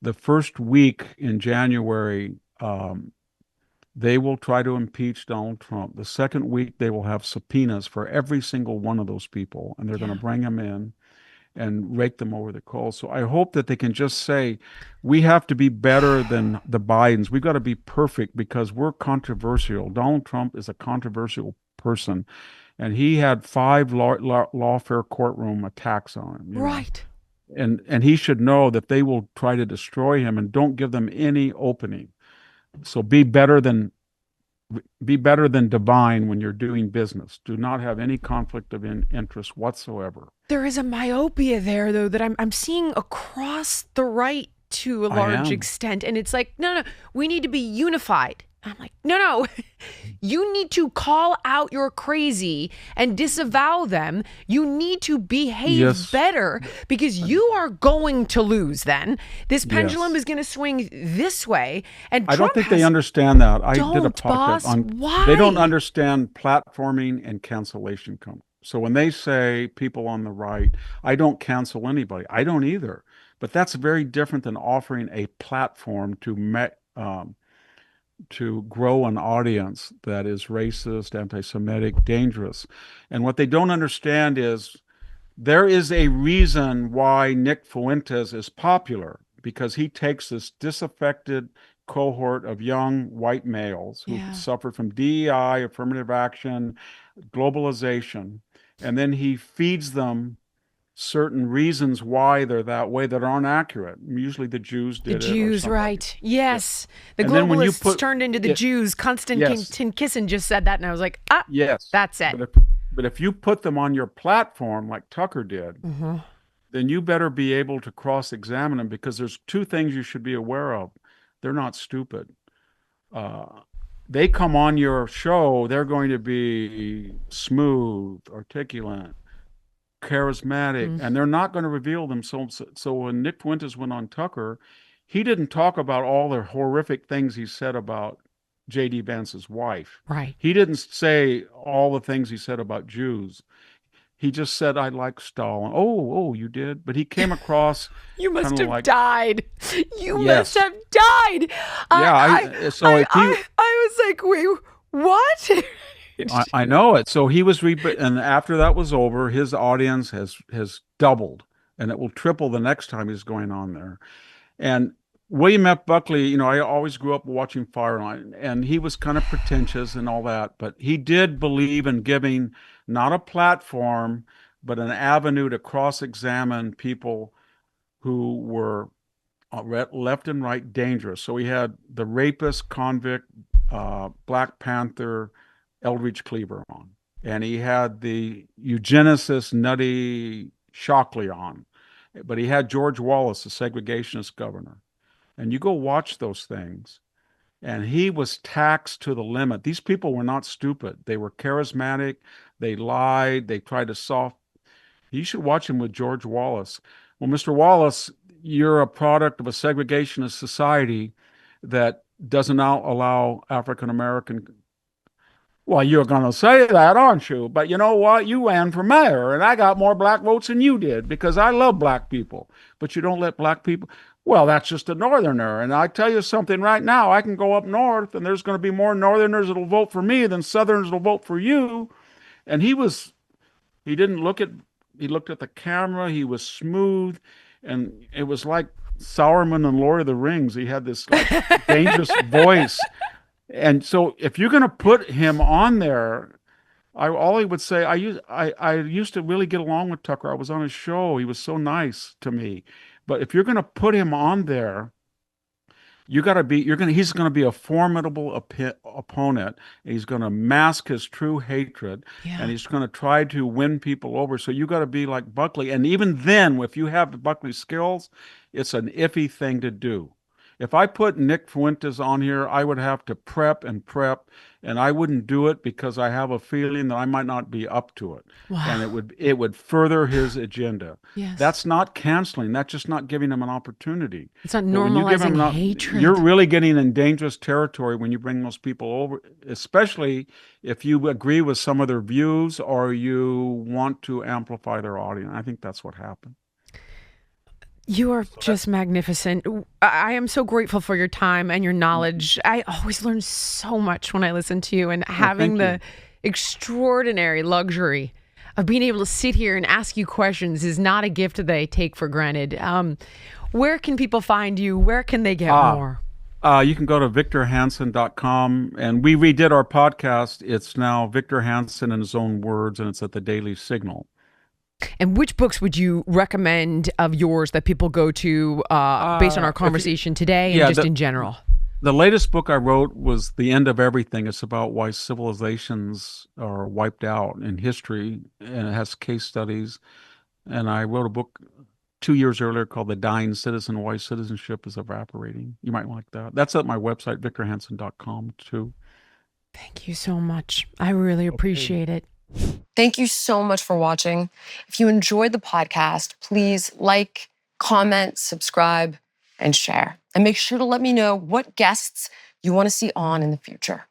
the first week in January, they will try to impeach Donald Trump. The second week, they will have subpoenas for every single one of those people, and they're going to Yeah. bring them in and rake them over the coals. So I hope that they can just say, we have to be better than the Bidens. We've got to be perfect because we're controversial. Donald Trump is a controversial person, and he had five lawfare courtroom attacks on him, you know. Right. And he should know that they will try to destroy him and don't give them any opening. So be better than Be better than divine when you're doing business. Do not have any conflict of interest whatsoever. There is a myopia there, though, that I'm seeing across the right to a I large am. extent. And it's like, no, we need to be unified. I'm like, no, you need to call out your crazy and disavow them. You need to behave Yes. better because you are going to lose then. This pendulum Yes. is going to swing this way. And I don't Trump think they has, understand that. I did a don't, podcast boss. on, they don't Why? understand platforming and cancellation. So when they say people on the right, I don't cancel anybody. I don't either. But that's very different than offering a platform to grow an audience that is racist, anti-Semitic, dangerous. And what they don't understand is there is a reason why Nick Fuentes is popular because he takes this disaffected cohort of young white males who Yeah. suffered from DEI, affirmative action, globalization, and then he feeds them certain reasons why they're that way that aren't accurate. Usually the Jews The did it or Jews, somebody. right. Yeah. Yes. The And then when you globalists put turned into the it, Jews. yes, Konstantin Kisin just said that, and I was like, yes. that's it. But if you put them on your platform like Tucker did, Hmm. then you better be able to cross-examine them because there's two things you should be aware of. They're not stupid. Uh, they come on your show, they're going to be smooth, articulate, charismatic, Mm, and they're not going to reveal themselves. So when Nick Fuentes went on Tucker, he didn't talk about all the horrific things he said about J.D. Vance's wife. right. He didn't say all the things he said about Jews. He just said, I like Stalin. Oh, you did? But he came across You kind must of have like, died. You must yes. have died. Yeah, so if he, I was like, wait, what? I know it. So he was, and after that was over, his audience has doubled, and it will triple the next time he's going on there. And William F. Buckley, I always grew up watching Fireline, and he was kind of pretentious and all that, but he did believe in giving not a platform, but an avenue to cross-examine people who were left and right dangerous. So he had the rapist, convict, Black Panther, Eldridge Cleaver on, and he had the eugenicist, nutty Shockley on, but he had George Wallace, the segregationist governor. And you go watch those things, and he was taxed to the limit. These people were not stupid. They were charismatic. They lied. They tried to soft. You should watch him with George Wallace. Well, Mr. Wallace, you're a product of a segregationist society that doesn't allow African American. Well, you're going to say that, aren't you? But you know what? You ran for mayor, and I got more black votes than you did because I love black people. But you don't let black people. Well, that's just a northerner. And I tell you something right now, I can go up north, and there's going to be more northerners that'll vote for me than southerners will vote for you. And he didn't look at, he looked at the camera. He was smooth, and it was like Sauron and Lord of the Rings. He had this like dangerous voice. And so if you're going to put him on there, all he would say, I used to really get along with Tucker. I was on his show. He was so nice to me. But if you're going to put him on there, he's going to be a formidable opponent. He's going to mask his true hatred, Yeah. and he's going to try to win people over. So you got to be like Buckley. And even then, if you have Buckley's skills, it's an iffy thing to do. If I put Nick Fuentes on here, I would have to prep and prep, and I wouldn't do it because I have a feeling that I might not be up to it, and Wow. it would further his agenda. Yes. That's not canceling. That's just not giving him an opportunity. It's not But when you give him normalizing you're hatred. really getting in dangerous territory when you bring those people over, especially if you agree with some of their views or you want to amplify their audience. I think that's what happened. You are So that, just magnificent. I am so grateful for your time and your knowledge. I always learn so much when I listen to you, and well, having thank the you. extraordinary luxury of being able to sit here and ask you questions is not a gift that I take for granted. Where can people find you? Where can they get Ah, more? you can go to victorhanson.com, and we redid our podcast. It's now Victor Hanson in his own words, and it's at the Daily Signal. And which books would you recommend of yours that people go to based on our If you, conversation today and yeah, just in general? The latest book I wrote was The End of Everything. It's about why civilizations are wiped out in history, and it has case studies. And I wrote a book 2 years earlier called The Dying Citizen, Why Citizenship is Evaporating. You might like that. That's at my website, victorhanson.com, too. Thank you so much. I really appreciate it. Thank you so much for watching. If you enjoyed the podcast, please like, comment, subscribe, and share. And make sure to let me know what guests you want to see on in the future.